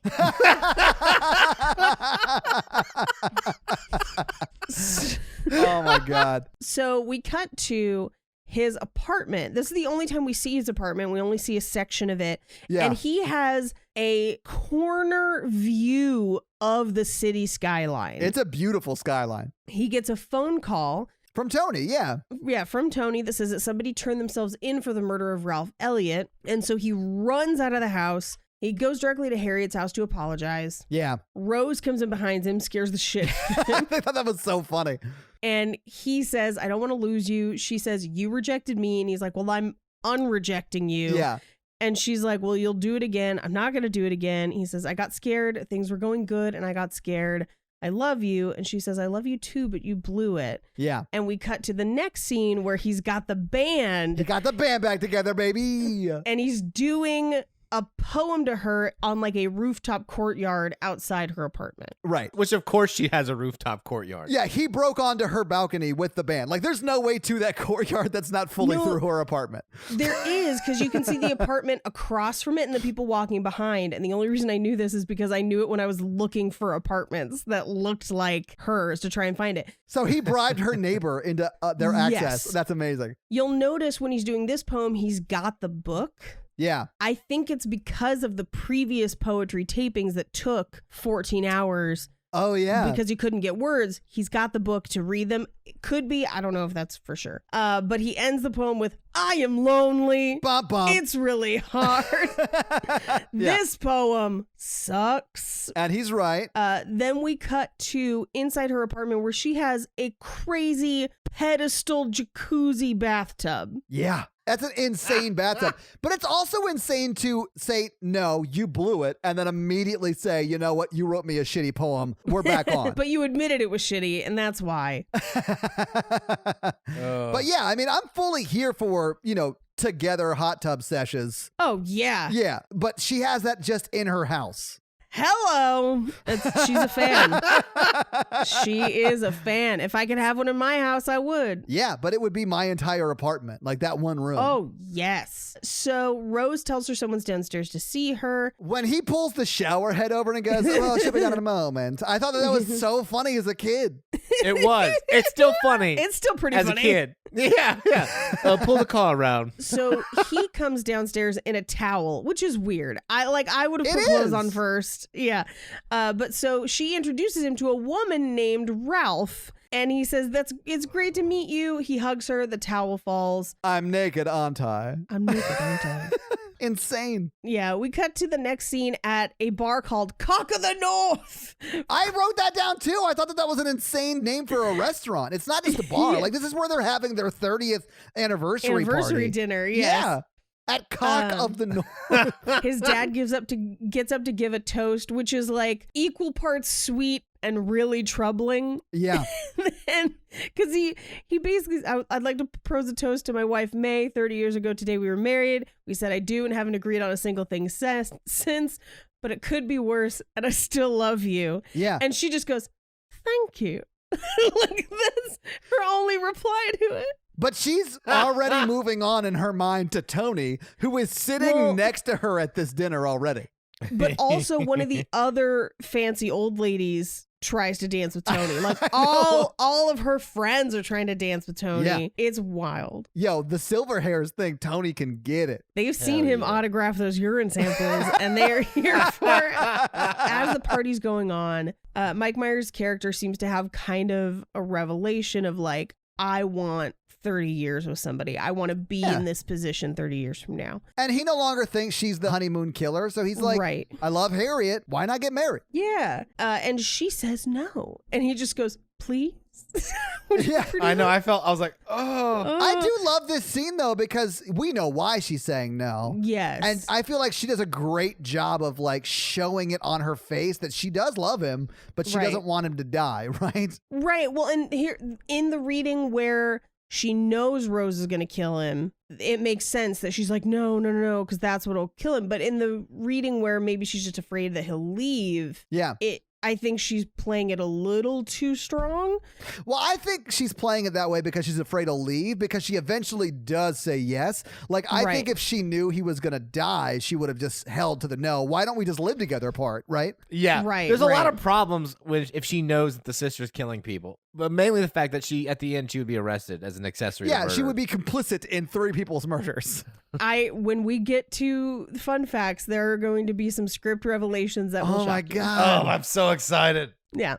Oh, my God. So we cut to his apartment. This is the only time we see his apartment. We only see a section of it. Yeah. And he has a corner view of the city skyline. It's a beautiful skyline. He gets a phone call. From Tony, yeah. Yeah, from Tony that says that somebody turned themselves in for the murder of Ralph Elliott. And so he runs out of the house. He goes directly to Harriet's house to apologize. Yeah. Rose comes in behind him, scares the shit out of him. I thought that was so funny. And he says, I don't want to lose you. She says, you rejected me. And he's like, well, I'm unrejecting you. Yeah. And she's like, well, you'll do it again. I'm not going to do it again. He says, I got scared. Things were going good and I got scared. I love you. And she says, I love you too, but you blew it. Yeah. And we cut to the next scene where he's got the band. He got the band back together, baby. And he's doing a poem to her on like a rooftop courtyard outside her apartment. Right. Which, of course, she has a rooftop courtyard. Yeah, he broke onto her balcony with the band. Like, there's no way to that courtyard that's not fully through her apartment. There is, because you can see the apartment across from it and the people walking behind. And the only reason I knew this is because I knew it when I was looking for apartments that looked like hers to try and find it. So he bribed her neighbor into their access. Yes. That's amazing. You'll notice when he's doing this poem, he's got the book. Yeah. I think it's because of the previous poetry tapings that took 14 hours. Oh, yeah. Because he couldn't get words. He's got the book to read them. It could be. I don't know if that's for sure. But he ends the poem with, I am lonely. Bum, bum. It's really hard. This poem sucks. And he's right. Then we cut to inside her apartment where she has a crazy pedestal jacuzzi bathtub. Yeah. That's an insane bathtub. But it's also insane to say, no, you blew it, and then immediately say, you know what, you wrote me a shitty poem. We're back on. But you admitted it was shitty, and that's why. But yeah, I mean, I'm fully here for, together hot tub sessions. Oh, yeah. Yeah, but she has that just in her house. Hello. She's a fan. She is a fan. If I could have one in my house, I would. Yeah, but it would be my entire apartment, like that one room. Oh, yes. So Rose tells her someone's downstairs to see her. When he pulls the shower head over and goes, well, she'll be done in a moment. I thought that was so funny as a kid. It was. It's still funny. It's still pretty as funny. a kid. Yeah. Pull the car around. So he comes downstairs in a towel, which is weird. I would have It put clothes is. on first. Yeah. But so she introduces him to a woman named Ralph. And he says, it's great to meet you. He hugs her. The towel falls. I'm naked, aren't I? I'm naked, aren't I? Insane. Yeah, we cut to the next scene at a bar called Cock of the North. I wrote that down too. I thought that was an insane name for a restaurant. It's not just a bar. Yeah. Like, this is where they're having their 30th anniversary party. Dinner, yes. Yeah. At Cock of the North. His dad gets up to give a toast, which is like equal parts sweet and really troubling. Yeah. And because he basically, I'd like to propose a toast to my wife, May. 30 years ago today, we were married. We said I do and haven't agreed on a single thing since, but it could be worse and I still love you. Yeah. And she just goes, thank you. Like, that's her only reply to it. But she's already moving on in her mind to Tony, who is sitting next to her at this dinner already. But also one of the other fancy old ladies tries to dance with Tony. Like all of her friends are trying to dance with Tony. Yeah. It's wild. Yo, the silver hairs think Tony can get it. They've seen him autograph those urine samples and they are here for it. As the party's going on, Mike Myers' character seems to have kind of a revelation of like, I want 30 years with somebody. I want to be in this position 30 years from now. And he no longer thinks she's the honeymoon killer. So he's like, right. I love Harriet. Why not get married? Yeah. And she says no. And he just goes, please? Yeah. I know. I was like, oh. I do love this scene, though, because we know why she's saying no. Yes. And I feel like she does a great job of like showing it on her face that she does love him, but she doesn't want him to die, right? Right. Well, and here in the reading where she knows Rose is going to kill him, it makes sense that she's like, no, because that's what'll kill him. But in the reading where maybe she's just afraid that he'll leave, I think she's playing it a little too strong. Well, I think she's playing it that way because she's afraid to leave, because she eventually does say yes. Like, I think if she knew he was going to die, she would have just held to the no. Why don't we just live together part, right? Yeah. Right. There's a lot of problems if she knows that the sister's killing people. But mainly the fact that at the end, she would be arrested as an accessory to Yeah, she murder. would be complicit in 3 people's murders. When we get to fun facts, there are going to be some script revelations that will Oh my shock you. God. Oh, I'm so excited. Yeah.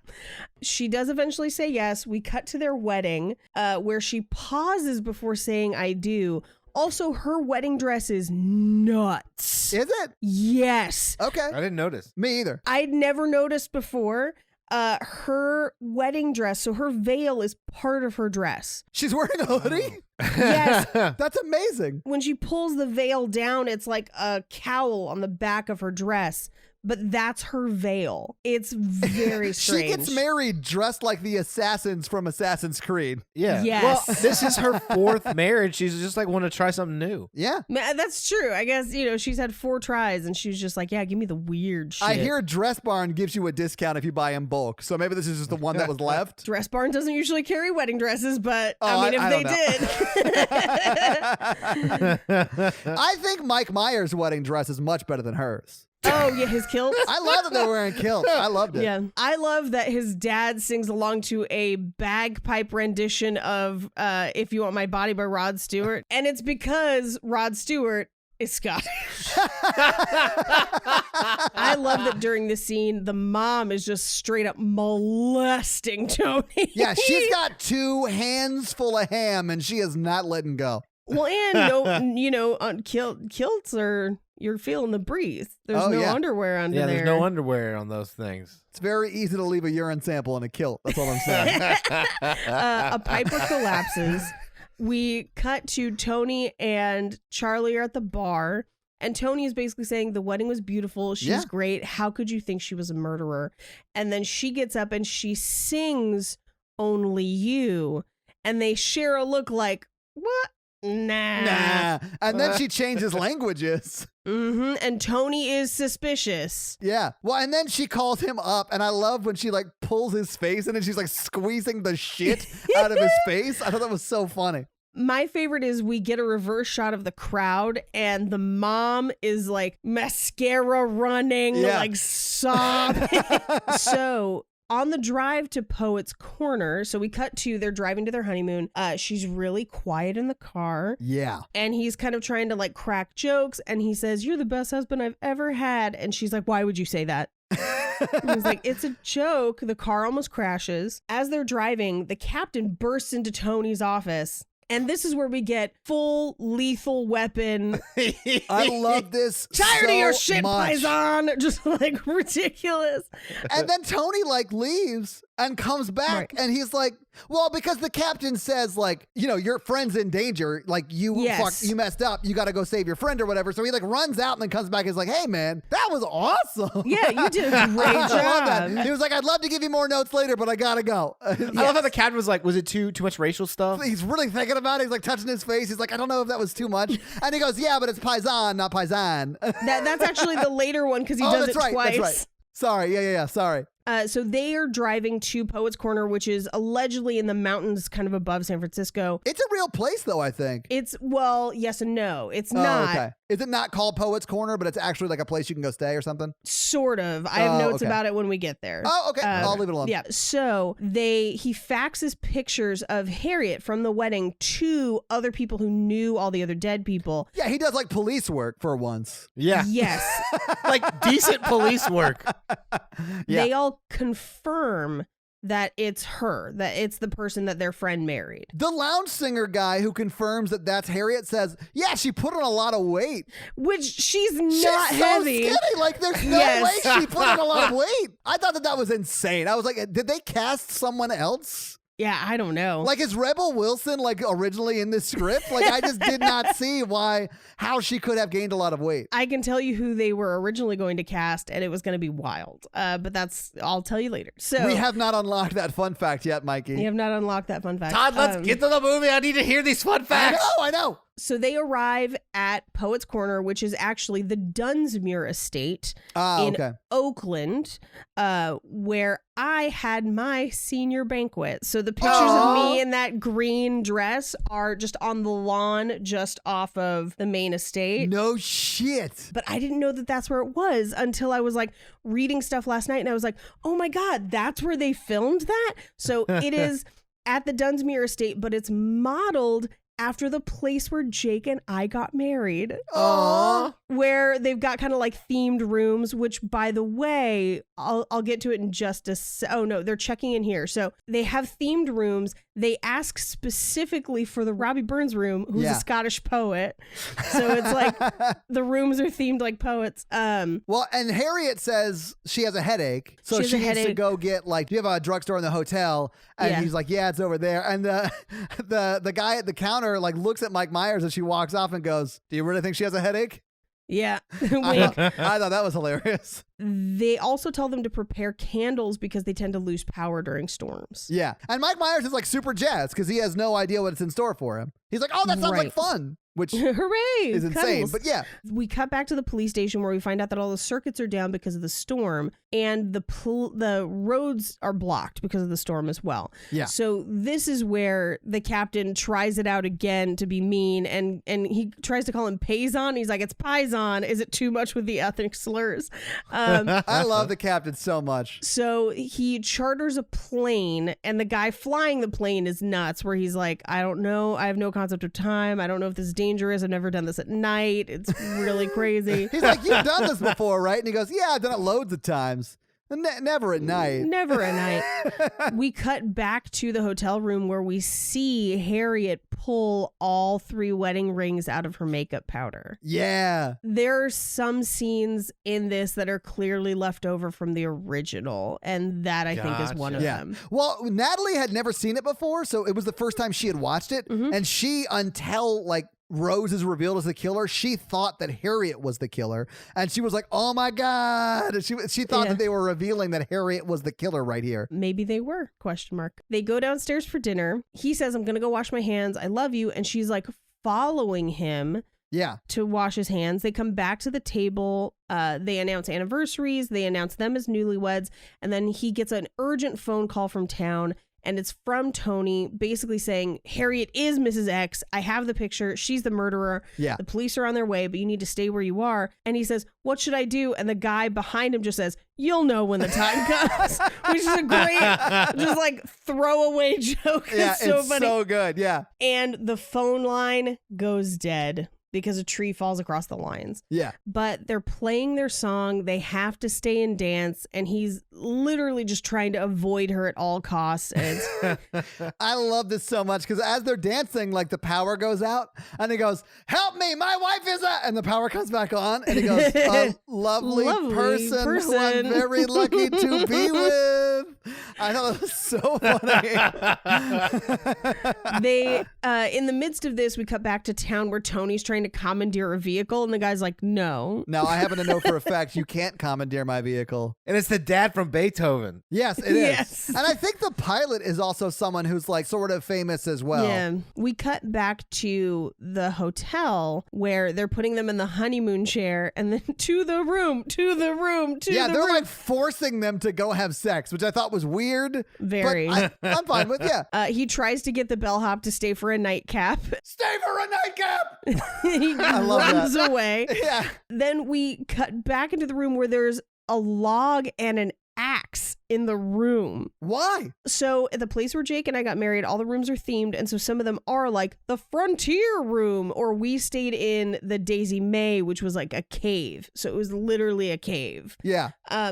She does eventually say yes. We cut to their wedding, where she pauses before saying I do. Also, her wedding dress is nuts. Is it? Yes. Okay. I didn't notice. Me either. I'd never noticed before. Her wedding dress, so her veil is part of her dress. She's wearing a hoodie? Yes. That's amazing. When she pulls the veil down, it's like a cowl on the back of her dress. But that's her veil. It's very strange. She gets married dressed like the assassins from Assassin's Creed. Yeah. Yes. Well, this is her 4th marriage. She's just like want to try something new. Yeah. That's true. I guess, she's had 4 tries and she was just like, yeah, give me the weird shit. I hear Dress Barn gives you a discount if you buy in bulk. So maybe this is just the one that was left. Dress Barn doesn't usually carry wedding dresses, but I did. I think Mike Myers' wedding dress is much better than hers. Oh, yeah, his kilt. I love that they're wearing kilts. I loved it. Yeah. I love that his dad sings along to a bagpipe rendition of If You Want My Body by Rod Stewart. And it's because Rod Stewart is Scottish. I love that during this scene, the mom is just straight up molesting Tony. Yeah, she's got 2 hands full of ham and she is not letting go. Well, and kilts are, you're feeling the breeze. There's no underwear under there. Yeah, there's no underwear on those things. It's very easy to leave a urine sample in a kilt. That's all I'm saying. A piper collapses. We cut to Tony and Charlie are at the bar. And Tony is basically saying the wedding was beautiful. She's great. How could you think she was a murderer? And then she gets up and she sings Only You. And they share a look like, what? Nah. And then she changes languages. Mm-hmm. And Tony is suspicious. Yeah. Well, and then she calls him up. And I love when she like pulls his face and then she's like squeezing the shit out of his face. I thought that was so funny. My favorite is we get a reverse shot of the crowd and the mom is like mascara running, like sobbing. So on the drive to Poet's Corner, so we cut to, they're driving to their honeymoon. She's really quiet in the car. Yeah. And he's kind of trying to like crack jokes. And he says, "You're the best husband I've ever had." And she's like, "Why would you say that?" And he's like, "It's a joke." The car almost crashes. As they're driving, the captain bursts into Tony's office. And this is where we get full Lethal Weapon. I love this. Tired so of your shit, much. Paisan. Just like ridiculous. And then Tony like leaves and comes back and he's like, well, because the captain says like, your friend's in danger. Like you messed up. You got to go save your friend or whatever. So he like runs out and then comes back and is like, "Hey man, that was awesome." Yeah, you did a great job. I love that. He was like, "I'd love to give you more notes later, but I got to go." I love how the captain was like, was it too much racial stuff? He's really thinking about it. He's like touching his face. He's like, "I don't know if that was too much." And he goes, "Yeah, but it's Paisan, not Paisan." That's actually the later one because he does it twice. That's right. Sorry. Yeah. Sorry. So they are driving to Poet's Corner, which is allegedly in the mountains kind of above San Francisco. It's a real place, though, I think. It's, well, yes and no. It's not. Okay. Is it not called Poet's Corner, but it's actually like a place you can go stay or something? Sort of. I have notes about it when we get there. Oh, okay. I'll leave it alone. Yeah. So he faxes pictures of Harriet from the wedding to other people who knew all the other dead people. Yeah, he does like police work for once. Yeah. Yes. Like decent police work. Yeah. They all confirm that it's her, that it's the person that their friend married. The lounge singer guy who confirms that that's Harriet says, yeah, she put on a lot of weight. Which she's not so heavy. Skinny. Like, there's no way she put on a lot of weight. I thought that was insane. I was like, did they cast someone else? Yeah, I don't know. Like, is Rebel Wilson like originally in this script? Like, I just did not see how she could have gained a lot of weight. I can tell you who they were originally going to cast, and it was going to be wild. But I'll tell you later. So we have not unlocked that fun fact yet, Mikey. You have not unlocked that fun fact. Todd, let's get to the movie. I need to hear these fun facts. I know. So they arrive at Poet's Corner, which is actually the Dunsmuir estate in Oakland, where I had my senior banquet. So the pictures of me in that green dress are just on the lawn just off of the main estate. No shit. But I didn't know that that's where it was until I was like reading stuff last night and I was like, oh my God, that's where they filmed that? So it is at the Dunsmuir estate, but it's modeled after the place where Jake and I got married. Aww. Where they've got kind of like themed rooms, which by the way, I'll get to it in just oh no, they're checking in here. So they have themed rooms. They ask specifically for the Robbie Burns room, who's a Scottish poet. So it's like the rooms are themed like poets. Well, and Harriet says she has a headache. So she needs to go get do you have a drugstore in the hotel? And he's like, yeah, it's over there. And the guy at the counter looks at Mike Myers as she walks off and goes, do you really think she has a headache? Yeah. I thought that was hilarious. They also tell them to prepare candles because they tend to lose power during storms. Yeah. And Mike Myers is super jazzed because he has no idea what's in store for him. He's like, oh, that sounds like fun. Which hooray, is insane. cuddles. But yeah. We cut back to the police station where we find out that all the circuits are down because of the storm and the roads are blocked because of the storm as well. Yeah. So this is where the captain tries it out again to be mean and he tries to call him Paisan. He's like, it's Paisan. Is it too much with the ethnic slurs? I love the captain so much. So he charters a plane and the guy flying the plane is nuts where he's like, I don't know. I have no concept of time. I don't know if this is dangerous. I've never done this at night. It's really crazy. He's like, you've done this before, right? And he goes, yeah, I've done it loads of times. Never at night. Never at night. We cut back to the hotel room where we see Harriet pull all 3 wedding rings out of her makeup powder. Yeah. There are some scenes in this that are clearly left over from the original, and that I think is one of them. Well, Natalie had never seen it before, so it was the first time she had watched it, and she, until like Rose is revealed as the killer, she thought that Harriet was the killer, and she was like, "Oh my god!" And she thought that they were revealing that Harriet was the killer right here. Maybe they were? ? They go downstairs for dinner. He says, "I'm gonna go wash my hands. I love you," and she's like following him. Yeah. To wash his hands. They come back to the table. They announce anniversaries. They announce them as newlyweds, and then he gets an urgent phone call from town. And it's from Tony basically saying, Harriet is Mrs. X. I have the picture. She's the murderer. Yeah. The police are on their way, but you need to stay where you are. And he says, what should I do? And the guy behind him just says, you'll know when the time comes, which is a great, just like throwaway joke. Yeah, it's so funny. So good. Yeah. And the phone line goes dead because a tree falls across the lines. Yeah. But they're playing their song. They have to stay and dance. And he's literally just trying to avoid her at all costs. And I love this so much because as they're dancing, like the power goes out and he goes, help me, my wife is and the power comes back on. And he goes, a lovely person who I'm very lucky to be with. I know, it was so funny. They, in the midst of this, we cut back to town where Tony's trying to commandeer a vehicle, and the guy's like, no. Now, I happen to know for a fact you can't commandeer my vehicle. And it's the dad from Beethoven. Yes, it is. Yes. And I think the pilot is also someone who's like sort of famous as well. Yeah. We cut back to the hotel where they're putting them in the honeymoon chair and then to the room. Yeah, they're like forcing them to go have sex, which I thought was weird. Very. But I'm fine with, yeah. He tries to get the bellhop to stay for a nightcap. Stay for a nightcap! He I love runs that. away. Yeah. Then we cut back into the room where there's a log and an axe in the room. Why? So at the place where Jake and I got married, all the rooms are themed, and so some of them are like the frontier room, or we stayed in the Daisy May, which was like a cave. So it was literally a cave. Yeah.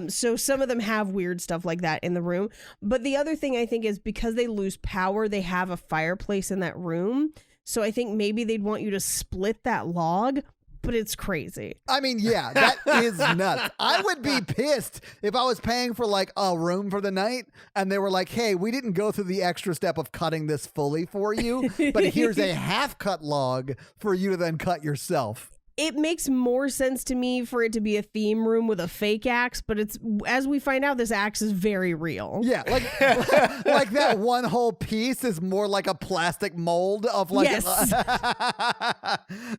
So some of them have weird stuff like that in the room. But the other thing I think is because they lose power, they have a fireplace in that room. So I think maybe they'd want you to split that log, but it's crazy. I mean, yeah, that is nuts. I would be pissed if I was paying for like a room for the night and they were like, hey, we didn't go through the extra step of cutting this fully for you, but here's a half cut log for you to then cut yourself. It makes more sense to me for it to be a theme room with a fake axe, but it's, as we find out, this axe is very real. Yeah, like that one whole piece is more like a plastic mold of like yes.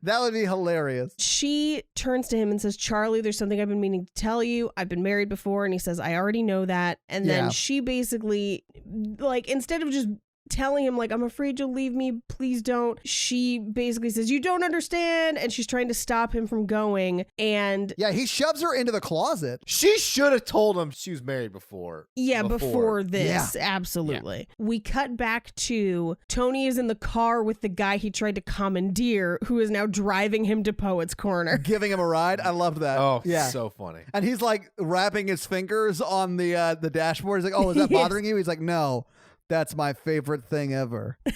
That would be hilarious. She turns to him and says, Charlie, there's something I've been meaning to tell you. I've been married before. And he says, I already know that. And then she basically, like, instead of just telling him like, I'm afraid you'll leave me, please don't, she basically says, you don't understand, and she's trying to stop him from going. And yeah, he shoves her into the closet. She should have told him she was married before. Before this. Yeah. Absolutely. Yeah. We cut back to Tony is in the car with the guy he tried to commandeer, who is now driving him to Poet's Corner, giving him a ride. I loved that. Oh, yeah, so funny. And he's like wrapping his fingers on the dashboard. He's like, oh, is that bothering you? He's like, no. That's my favorite thing ever. I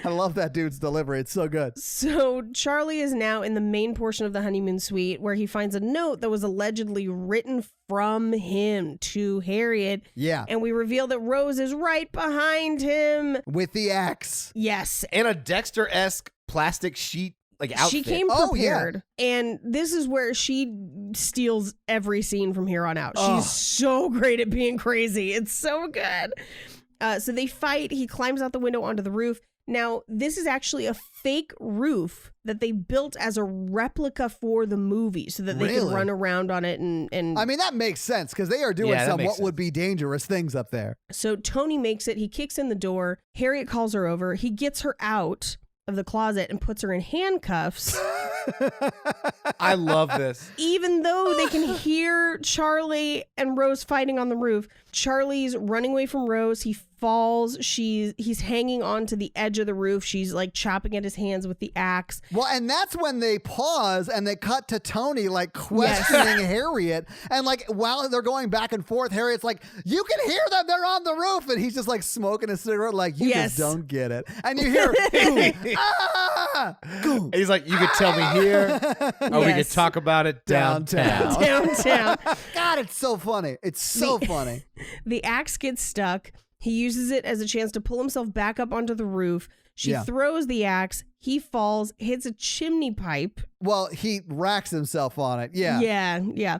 love that dude's delivery. It's so good. So Charlie is now in the main portion of the honeymoon suite where he finds a note that was allegedly written from him to Harriet. Yeah. And we reveal that Rose is right behind him. With the axe. Yes. And a Dexter-esque plastic sheet outfit. She came prepared. And this is where she steals every scene from here on out. She's so great at being crazy. It's so good. So they fight. He climbs out the window onto the roof. Now, this is actually a fake roof that they built as a replica for the movie so that they can run around on it. And I mean, that makes sense because they are doing some what would be dangerous things up there. So Tony makes it. He kicks in the door. Harriet calls her over. He gets her out of the closet and puts her in handcuffs. I love this. Even though they can hear Charlie and Rose fighting on the roof. Charlie's running away from Rose. He falls. He's hanging onto the edge of the roof. She's like chopping at his hands with the axe. Well, and that's when they pause and they cut to Tony like questioning Harriet. And like while they're going back and forth, Harriet's like, you can hear them. They're on the roof. And he's just like smoking a cigarette like, you just don't get it. And you hear, ah! And he's like, you could tell me here, or we could talk about it downtown. Downtown. God, it's so funny. It's so funny. The axe gets stuck. He uses it as a chance to pull himself back up onto the roof. She throws the axe. He falls, hits a chimney pipe. Well, he racks himself on it. Yeah. Yeah.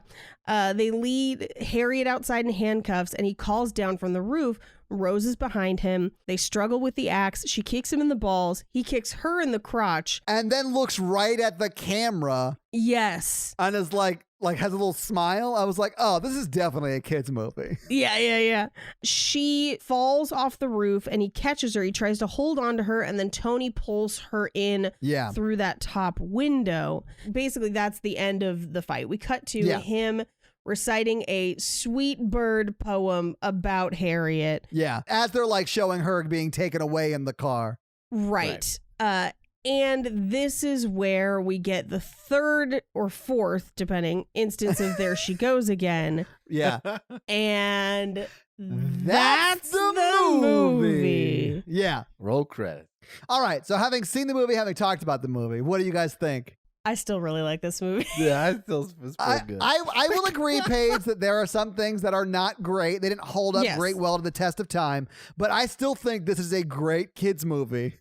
They lead Harriet outside in handcuffs, and he calls down from the roof. Rose is behind him. They struggle with the axe. She kicks him in the balls. He kicks her in the crotch. And then looks right at the camera. Yes. And is like has a little smile. I was like, oh, this is definitely a kid's movie. Yeah. She falls off the roof and he catches her. He tries to hold on to her, and then Tony pulls her in through that top window. Basically, that's the end of the fight. We cut to him reciting a sweet bird poem about Harriet. Yeah. As they're like showing her being taken away in the car. Right. And this is where we get the third or fourth, depending, instance of There She Goes Again. Yeah. And that's the movie. Yeah. Roll credit. All right. So having seen the movie, having talked about the movie, what do you guys think? I still really like this movie. Yeah, it's pretty good. I will agree, Paige, that there are some things that are not great. They didn't hold up great well to the test of time. But I still think this is a great kids movie.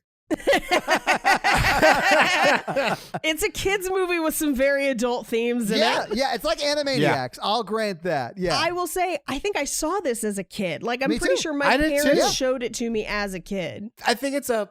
It's a kids movie with some very adult themes in it. Yeah, it's like Animaniacs. I'll grant that. Yeah, I will say I think I saw this as a kid. Like I'm Me pretty too. sure my I did parents too. showed it to me as a kid. I think it's a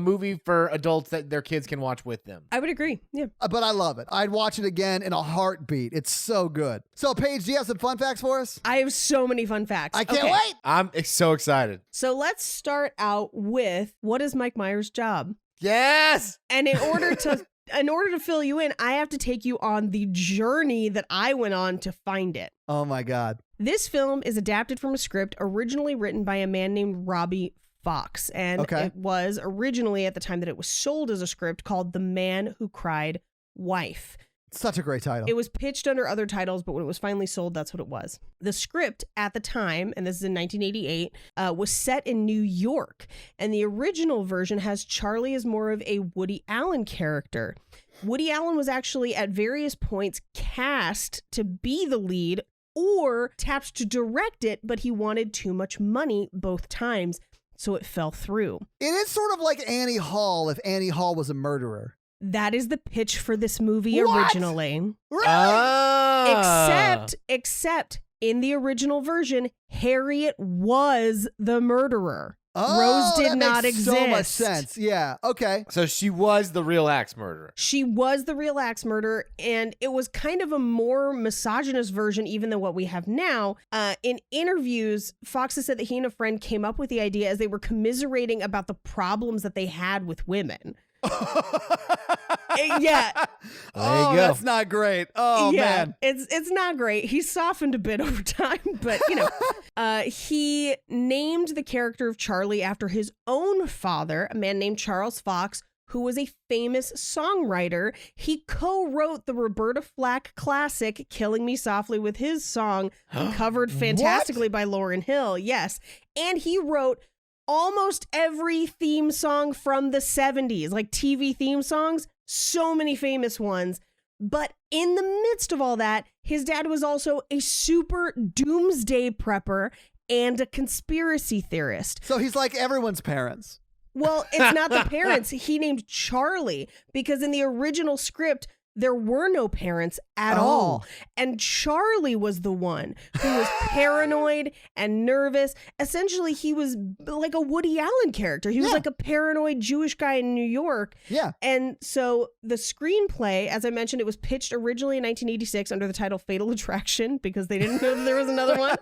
movie for adults that their kids can watch with them. I would agree. Yeah. But I love it. I'd watch it again in a heartbeat. It's so good. So, Paige, do you have some fun facts for us? I have so many fun facts. I can't wait. I'm so excited. So let's start out with, what is Mike Myers' job? Yes. And in order to fill you in, I have to take you on the journey that I went on to find it. Oh my God. This film is adapted from a script originally written by a man named Robbie Fox. And it was originally, at the time that it was sold as a script, called The Man Who Cried Wife. Such a great title. It was pitched under other titles, but when it was finally sold, that's what it was. The script at the time, and this is in 1988, was set in New York. And the original version has Charlie as more of a Woody Allen character. Woody Allen was actually at various points cast to be the lead or tapped to direct it, but he wanted too much money both times, so it fell through. It is sort of like Annie Hall if Annie Hall was a murderer. That is the pitch for this movie What? originally. Right. Except in the original version, Harriet was the murderer. Oh, Rose did that not makes exist. so much sense. Yeah. Okay. So she was the real axe murderer. She was the real axe murderer, and it was kind of a more misogynist version even than what we have now. In interviews, Fox has said that he and a friend came up with the idea as they were commiserating about the problems that they had with women. Yeah. Oh, go. that's not great. Oh, yeah, man. it's not great. He's softened a bit over time, but he named the character of Charlie after his own father, a man named Charles Fox, who was a famous songwriter. He co-wrote the Roberta Flack classic Killing Me Softly with his song, covered fantastically by Lauryn Hill. Yes. And he wrote almost every theme song from the 70s, like TV theme songs, so many famous ones. But in the midst of all that, his dad was also a super doomsday prepper and a conspiracy theorist. So he's like everyone's parents. Well, it's not the parents. He named Charlie because in the original script, there were no parents at all. And Charlie was the one who was paranoid and nervous. Essentially, he was like a Woody Allen character. He was like a paranoid Jewish guy in New York. Yeah. And so the screenplay, as I mentioned, it was pitched originally in 1986 under the title Fatal Attraction because they didn't know that there was another one.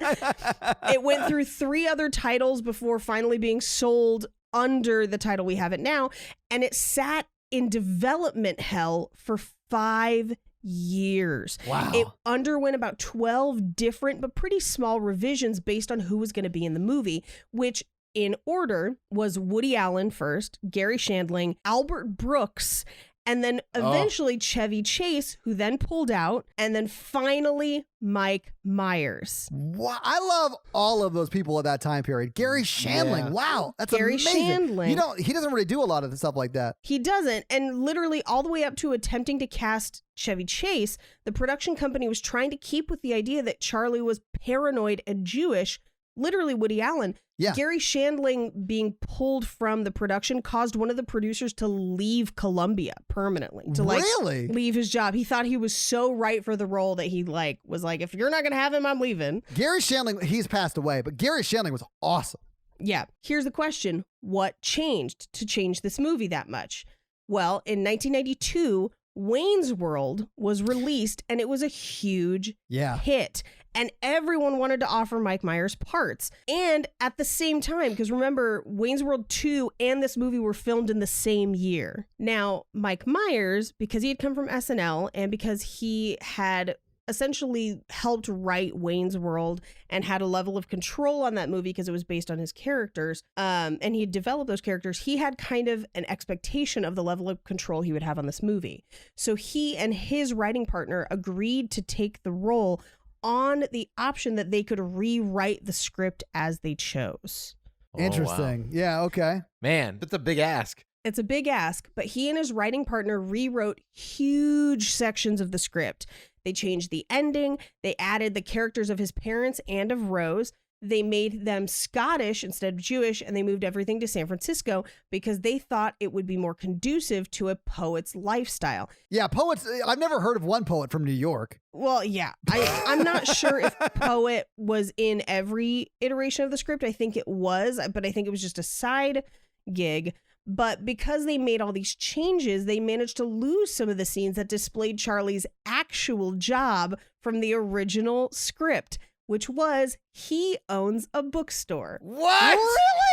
It went through 3 other titles before finally being sold under the title we have it now. And it sat in development hell for 5 years. Wow. It underwent about 12 different but pretty small revisions based on who was going to be in the movie, which in order was Woody Allen first, Gary Shandling, Albert Brooks, and then eventually Chevy Chase, who then pulled out, and then finally Mike Myers. Wow. I love all of those people at that time period. Gary Shandling. Yeah. Wow. That's Gary amazing. Shandling. He doesn't really do a lot of the stuff like that. He doesn't. And literally all the way up to attempting to cast Chevy Chase, the production company was trying to keep with the idea that Charlie was paranoid and Jewish. Literally Woody Allen. Yeah. Gary Shandling being pulled from the production caused one of the producers to leave Columbia permanently. To Really? leave his job. He thought he was so right for the role that he was like, if you're not going to have him, I'm leaving. Gary Shandling, he's passed away, but Gary Shandling was awesome. Yeah. Here's the question. What changed to change this movie that much? Well, in 1992, Wayne's World was released and it was a huge hit. And everyone wanted to offer Mike Myers parts. And at the same time, because remember, Wayne's World 2 and this movie were filmed in the same year. Now, Mike Myers, because he had come from SNL and because he had essentially helped write Wayne's World and had a level of control on that movie because it was based on his characters, and he had developed those characters, he had kind of an expectation of the level of control he would have on this movie. So he and his writing partner agreed to take the role on the option that they could rewrite the script as they chose. Interesting. Wow. Yeah, okay. Man, that's a big ask. It's a big ask, but he and his writing partner rewrote huge sections of the script. They changed the ending. They added the characters of his parents and of Rose. They made them Scottish instead of Jewish, and they moved everything to San Francisco because they thought it would be more conducive to a poet's lifestyle. Yeah, poets. I've never heard of one poet from New York. Well, yeah, I'm not sure if poet was in every iteration of the script. I think it was, but I think it was just a side gig. But because they made all these changes, they managed to lose some of the scenes that displayed Charlie's actual job from the original script, which was he owns a bookstore. What?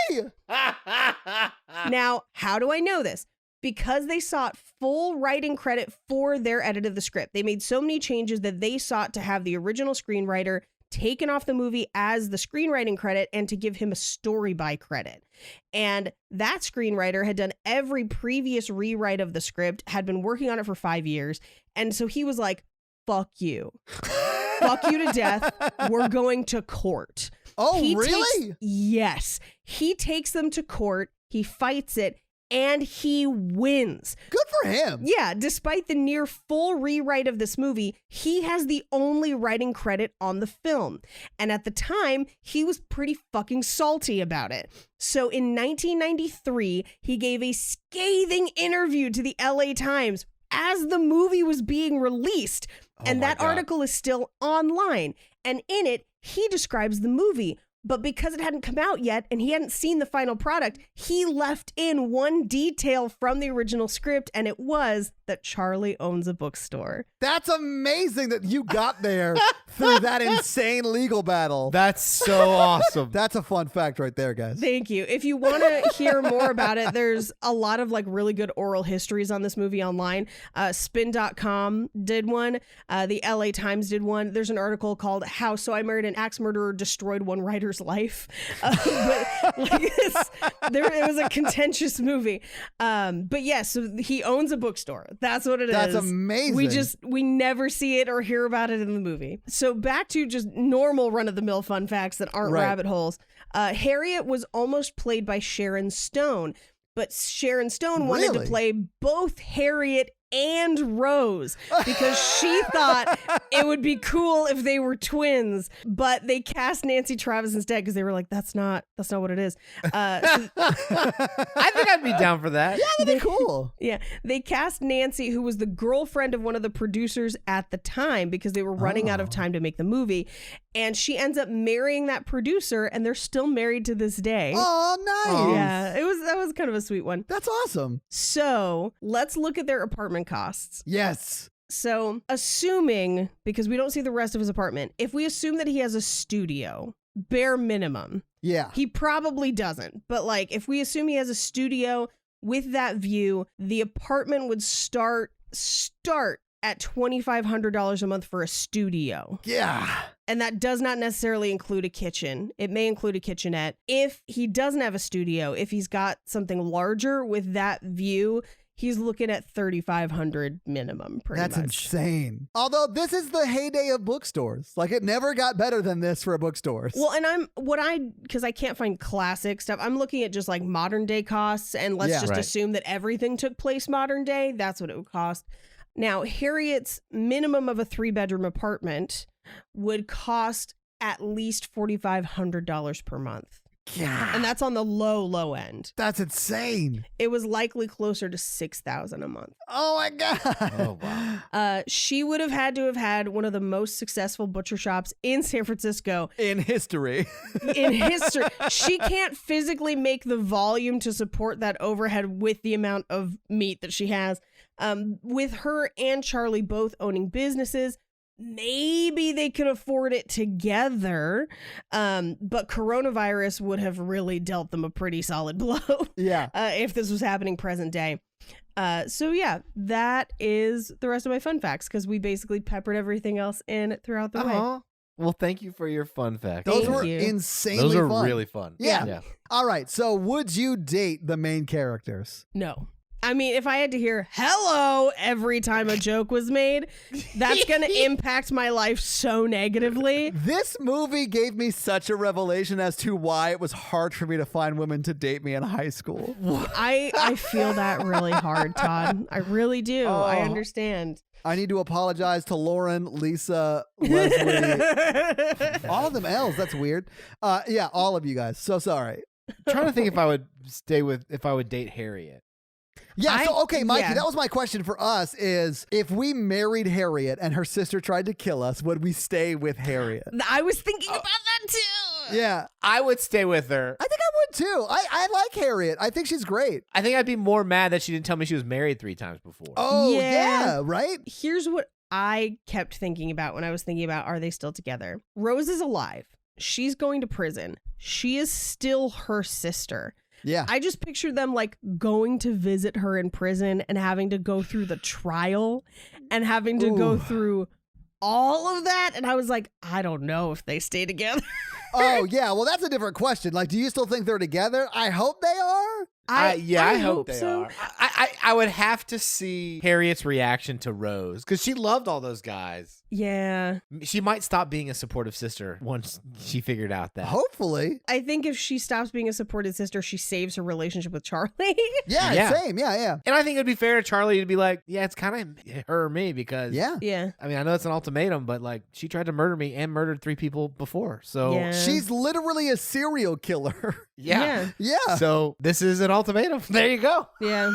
Really? Now, how do I know this? Because they sought full writing credit for their edit of the script. They made so many changes that they sought to have the original screenwriter taken off the movie as the screenwriting credit and to give him a story by credit. And that screenwriter had done every previous rewrite of the script, had been working on it for 5 years. And so he was like, fuck you. Fuck you to death. We're going to court. Oh, really? Yes. He takes them to court. He fights it. And he wins. Good for him. Yeah, despite the near full rewrite of this movie, he has the only writing credit on the film. And at the time, he was pretty fucking salty about it. So in 1993, he gave a scathing interview to the LA Times as the movie was being released. And that article is still online. And in it, he describes the movie. But because it hadn't come out yet and he hadn't seen the final product, he left in one detail from the original script, and it was that Charlie owns a bookstore. That's amazing that you got there through that insane legal battle. That's so awesome. That's a fun fact right there, guys. Thank you. If you want to hear more about it, there's a lot of really good oral histories on this movie online. Spin.com did one. The LA Times did one. There's an article called How So I Married an Axe Murderer Destroyed One Writer's Life. It was a contentious movie. But yes, so he owns a bookstore. That's what it is. That's amazing. We never see it or hear about it in the movie. So back to just normal run-of-the-mill fun facts that aren't rabbit holes. Harriet was almost played by Sharon Stone, but Sharon Stone wanted to play both Harriet and Rose because she thought it would be cool if they were twins, but they cast Nancy Travis instead because they were like, that's not what it is. I think I'd be down for that. Yeah, that'd be cool. Yeah, they cast Nancy, who was the girlfriend of one of the producers at the time because they were running out of time to make the movie, and she ends up marrying that producer, and they're still married to this day. Oh, nice. Yeah, that was kind of a sweet one. That's awesome. So let's look at their apartment costs. Yes. So assuming, because we don't see the rest of his apartment, if we assume that he has a studio, bare minimum. Yeah. He probably doesn't. But if we assume he has a studio with that view, the apartment would start at $2,500 a month for a studio. Yeah. And that does not necessarily include a kitchen. It may include a kitchenette. If he doesn't have a studio, if he's got something larger with that view, he's looking at $3,500 minimum, pretty much. That's insane. Although this is the heyday of bookstores. Like, it never got better than this for bookstores. Well, and because I can't find classic stuff, I'm looking at just like modern day costs, and let's Yeah. just Right. assume that everything took place modern day. That's what it would cost. Now, Harriet's minimum of a 3-bedroom apartment would cost at least $4,500 per month. God, And that's on the low end. that's insane. It was likely closer to $6,000 a month. Oh my God. Oh, wow. She would have had to have had one of the most successful butcher shops in San Francisco In history. in history. She can't physically make the volume to support that overhead with the amount of meat that she has. With her and Charlie both owning businesses, maybe they could afford it together, but coronavirus would have really dealt them a pretty solid blow Yeah. if this was happening present day. So yeah, that is the rest of my fun facts, because we basically peppered everything else in throughout the way. Aw. Well, thank you for your fun facts. Those Thank were you. insanely Those are fun. really fun. Yeah. All right. So, would you date the main characters? No. I mean, if I had to hear hello every time a joke was made, that's going to impact my life so negatively. This movie gave me such a revelation as to why it was hard for me to find women to date me in high school. I feel that really hard, Todd. I really do. I Oh. understand. I need to apologize to Lauren, Lisa, Leslie, all of them L's. That's weird. Yeah, all of you guys. So sorry. I'm trying to think if I would date Harriet. Yeah, so okay, Mikey, yeah. that was my question for us is if we married Harriet and her sister tried to kill us, would we stay with Harriet? I was thinking about that too. Yeah, I would stay with her. I think I would too. I like Harriet. I think she's great. I think I'd be more mad that she didn't tell me she was married 3 times before. Oh, Yeah. yeah, right? Here's what I kept thinking about when I was thinking about, are they still together? Rose is alive. She's going to prison. She is still her sister. Yeah. I just pictured them like going to visit her in prison and having to go through the trial and having to go Ooh. through all of that. And I was like, I don't know if they stay together. Oh, yeah. Well, that's a different question. Like, do you still think they're together? I hope they are. I hope they so. are. I would have to see Harriet's reaction to Rose because she loved all those guys. Yeah. She might stop being a supportive sister once she figured out that. Hopefully. I think if she stops being a supported sister, she saves her relationship with Charlie. Yeah, Yeah. same. Yeah, yeah. And I think it'd be fair to Charlie to be like, yeah, it's kind of her or me because Yeah. Yeah. I mean, I know it's an ultimatum, but like she tried to murder me and murdered 3 people before. So Yeah. She's literally a serial killer. yeah. Yeah. So this is an ultimatum. There you go. Yeah.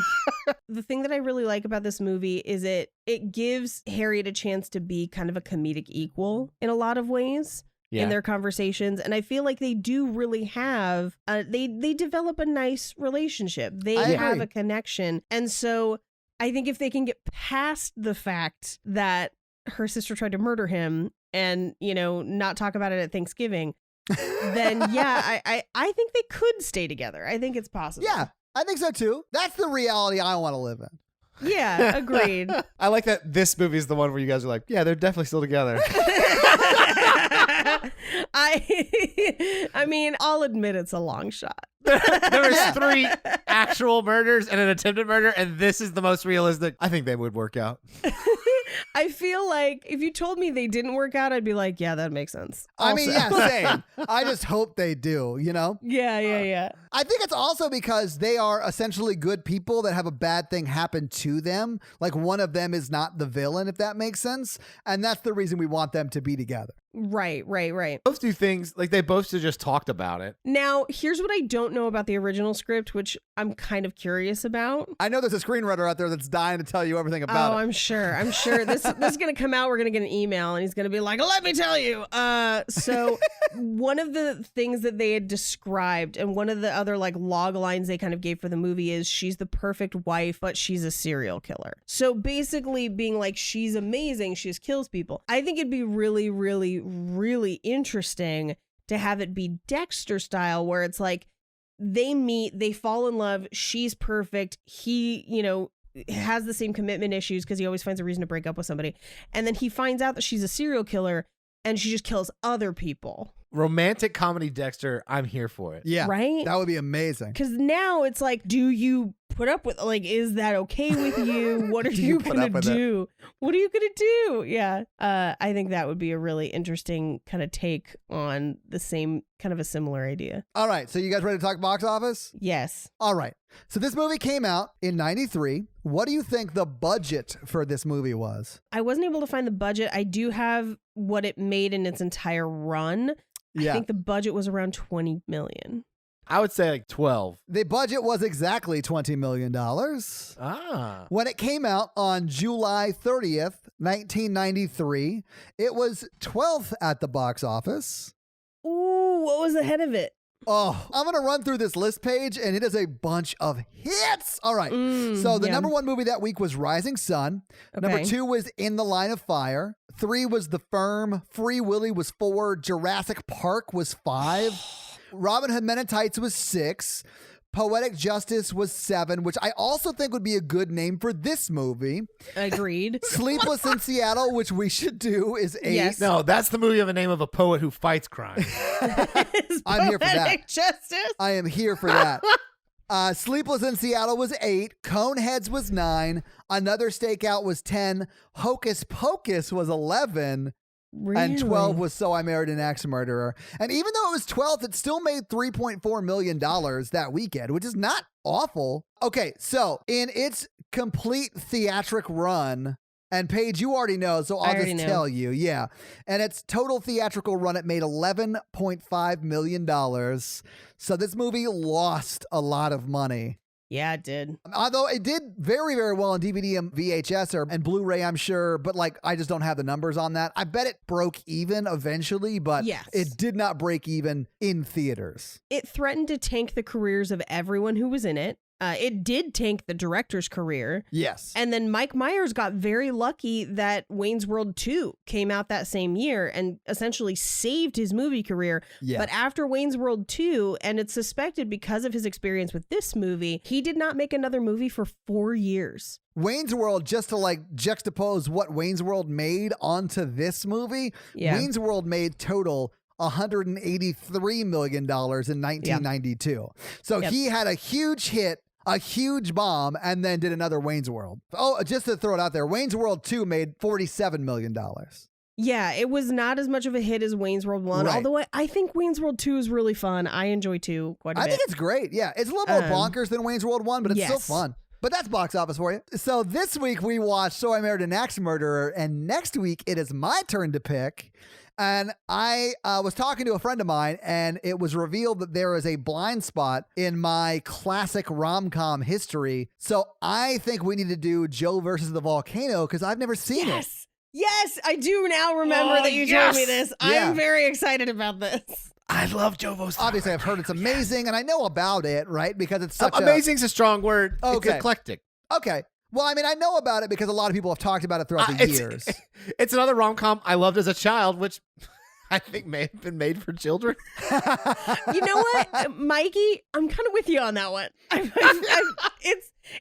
The thing that I really like about this movie is it gives Harriet a chance to be kind of a comedic equal in a lot of ways in their conversations. And I feel like they do really have, they develop a nice relationship. They I have agree. a connection. And so I think if they can get past the fact that her sister tried to murder him and, you know, not talk about it at Thanksgiving, then yeah, I think they could stay together. I think it's possible. Yeah, I think so too. That's the reality I want to live in. Yeah, agreed. I like that this movie is the one where you guys are like, yeah, they're definitely still together. I mean, I'll admit it's a long shot. There was 3 actual murders and an attempted murder, and this is the most realistic. I think they would work out. I feel like if you told me they didn't work out, I'd be like, yeah, that makes sense. I mean, Also. yeah, same. I just hope they do, you know? Yeah. I think it's also because they are essentially good people that have a bad thing happen to them. Like one of them is not the villain, if that makes sense. And that's the reason we want them to be together. Right. Both do things like they both just talked about it. Now, here's what I don't know about the original script, which I'm kind of curious about. I know there's a screenwriter out there that's dying to tell you everything about Oh, it. I'm sure. This is going to come out. We're going to get an email and he's going to be like, let me tell you. So one of the things that they had described and one of the other like log lines they kind of gave for the movie is she's the perfect wife, but she's a serial killer. So basically being like, she's amazing. She just kills people. I think it'd be really, really, really interesting to have it be Dexter style where it's like they meet, they fall in love. She's perfect. He, you know, has the same commitment issues because he always finds a reason to break up with somebody. And then he finds out that she's a serial killer and she just kills other people. Romantic comedy Dexter, I'm here for it. Yeah. Right? That would be amazing. Because now it's like, do you put up with, like, is that okay with you? What are you put going up to with it? do? What are you going to do? Yeah. I think that would be a really interesting kind of take on the same, kind of a similar idea. All right. So you guys ready to talk box office? Yes. All right. So this movie came out in 93. What do you think the budget for this movie was? I wasn't able to find the budget. I do have what it made in its entire run. Yeah. I think the budget was around 20 million. I would say like 12. The budget was exactly $20 million. Ah. When it came out on July 30th, 1993, it was 12th at the box office. Ooh, what was ahead of it? Oh, I'm going to run through this list page, and it is a bunch of hits. All right. So the number one movie that week was Rising Sun. Okay. Number 2 was In the Line of Fire. 3 was The Firm. Free Willy was 4. Jurassic Park was 5. Robin Hood Men in Tights was 6. Poetic Justice was 7, which I also think would be a good name for this movie. Agreed. Sleepless in Seattle, which we should do, is 8. Yes. No, that's the movie of the name of a poet who fights crime. I'm here for that. Poetic Justice. I am here for that. Sleepless in Seattle was 8. Coneheads was 9. Another Stakeout was 10. Hocus Pocus was 11. Really? And 12 was So I Married an Axe Murderer. And even though it was 12th, it still made $3.4 million that weekend, which is not awful. Okay, so in its complete theatric run, and Paige, you already know, so I'll just tell you. Yeah. And its total theatrical run, it made $11.5 million. So this movie lost a lot of money. Yeah, it did. Although it did very, very well on DVD and VHS and Blu-ray, I'm sure. But like, I just don't have the numbers on that. I bet it broke even eventually, but Yes. it did not break even in theaters. It threatened to tank the careers of everyone who was in it. It did tank the director's career. Yes. And then Mike Myers got very lucky that Wayne's World 2 came out that same year and essentially saved his movie career. Yeah. But after Wayne's World 2, and it's suspected because of his experience with this movie, he did not make another movie for 4 years. Wayne's World, just to like juxtapose what Wayne's World made onto this movie, Yeah. Wayne's World made total $183 million in 1992. So he had a huge hit, a huge bomb, and then did another Wayne's World. Oh, just to throw it out there, Wayne's World 2 made $47 million. Yeah, it was not as much of a hit as Wayne's World 1, Right. although I think Wayne's World 2 is really fun. I enjoy 2 quite a I bit. think it's great. Yeah, it's a little more bonkers than Wayne's World 1, but it's still Yes. fun. But that's box office for you. So this week we watched So I Married an Axe Murderer, and next week it is my turn to pick. And I was talking to a friend of mine, and it was revealed that there is a blind spot in my classic rom-com history. So I think we need to do Joe versus the Volcano because I've never seen it. Yes, I do now remember that you told me this. Yeah. I'm very excited about this. I love Joe Vo's. Obviously, I've heard it's amazing, and I know about it, right? Because it's such Amazing's a strong word. Okay. It's eclectic. Okay. Well, I mean, I know about it because a lot of people have talked about it throughout the years. It's another rom-com I loved as a child, which I think may have been made for children. You know what, Mikey? I'm kind of with you on that one.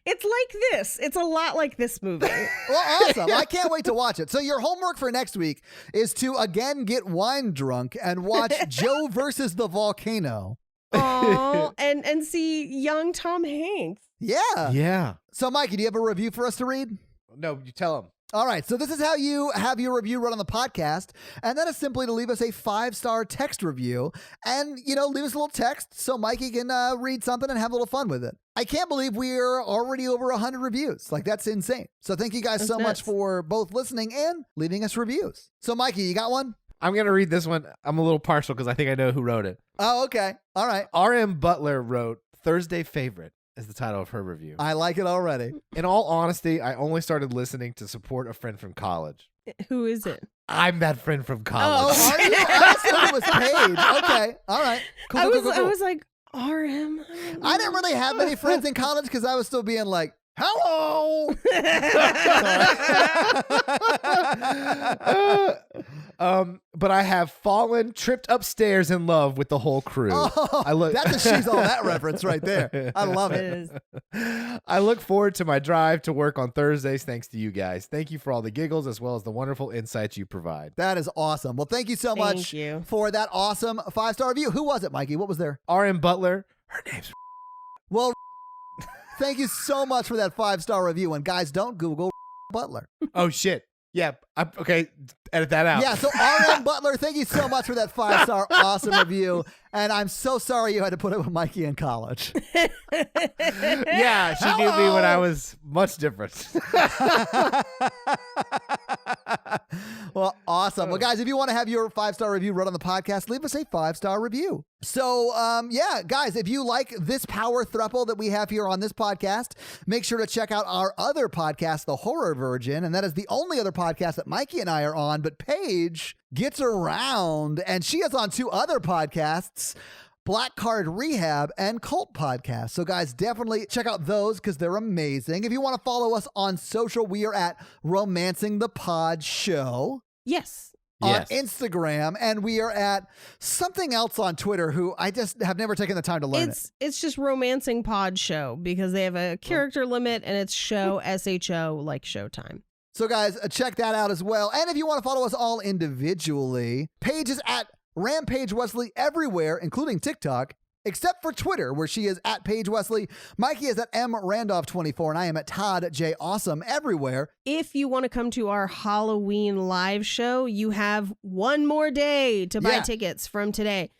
It's like this. It's a lot like this movie. Well, awesome. I can't wait to watch it. So your homework for next week is to again get wine drunk and watch Joe versus the Volcano. Oh, and see young Tom Hanks. Yeah. Yeah. So, Mikey, do you have a review for us to read? No, you tell him. All right, so this is how you have your review run on the podcast, and that is simply to leave us a 5-star text review, and, leave us a little text so Mikey can read something and have a little fun with it. I can't believe we're already over 100 reviews. Like, that's insane. So thank you guys That's so much nuts. for both listening and leaving us reviews. So, Mikey, you got one? I'm going to read this one. I'm a little partial because I think I know who wrote it. Oh, okay. All right. R.M. Butler wrote, Thursday Favorite is the title of her review. I like it already. In all honesty, I only started listening to support a friend from college. Who is it? I'm that friend from college. Oh, are you? I thought it was Paige. Okay. All right. Cool, I cool, was cool, cool. I was like, RM? I didn't really have many friends in college because I was still being like Hello. But I have fallen, tripped upstairs in love with the whole crew. Oh, that's a She's All That reference right there. I love It it. is. I look forward to my drive to work on Thursdays thanks to you guys. Thank you for all the giggles as well as the wonderful insights you provide. That is awesome. Well, thank you so Thank much you. for that awesome 5-star review. Who was it, Mikey? What was there? R.M. Butler, her name's Well, thank you so much for that 5-star review. And guys, don't Google Butler. oh shit. Yeah, okay, edit that out. Yeah, so R.M. Butler, thank you so much for that 5-star awesome review. And I'm so sorry you had to put it with Mikey in college. Yeah, she knew me when I was much different. Well, awesome. Well, guys, if you want to have your 5-star review read on the podcast, leave us a 5-star review. So, yeah, guys, if you like this power throuple that we have here on this podcast, make sure to check out our other podcast, The Horror Virgin. And that is the only other podcast that Mikey and I are on. But Paige gets around, and she is on 2 other podcasts, Black Card Rehab and Cult Podcast. So guys, definitely check out those because they're amazing. If you want to follow us on social, we are at Romancing the Pod Show Yes. on Instagram, and we are at something else on Twitter who I just have never taken the time to learn it. It's just Romancing Pod Show because they have a character limit and it's show SHO like Showtime. So guys, check that out as well. And if you want to follow us all individually, Paige is at Rampage Wesley everywhere, including TikTok, except for Twitter, where she is at Paige Wesley. Mikey is at MRandolph24, and I am at Todd J. Awesome everywhere. If you want to come to our Halloween live show, you have one more day to buy tickets from today.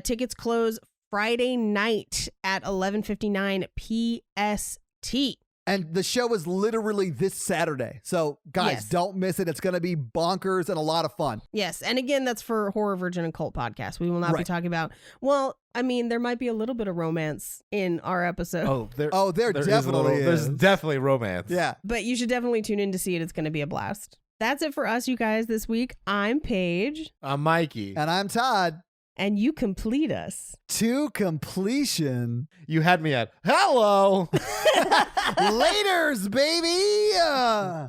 Tickets close Friday night at 11:59 PST. And the show is literally this Saturday. So, guys, don't miss it. It's going to be bonkers and a lot of fun. Yes. And again, that's for Horror Virgin and Cult Podcast. We will not be talking about, well, I mean, there might be a little bit of romance in our episode. There definitely is. There's definitely romance. Yeah. But you should definitely tune in to see it. It's going to be a blast. That's it for us, you guys, this week. I'm Paige. I'm Mikey. And I'm Todd. And you complete us. To completion. You had me at hello. Laters, baby. Uh,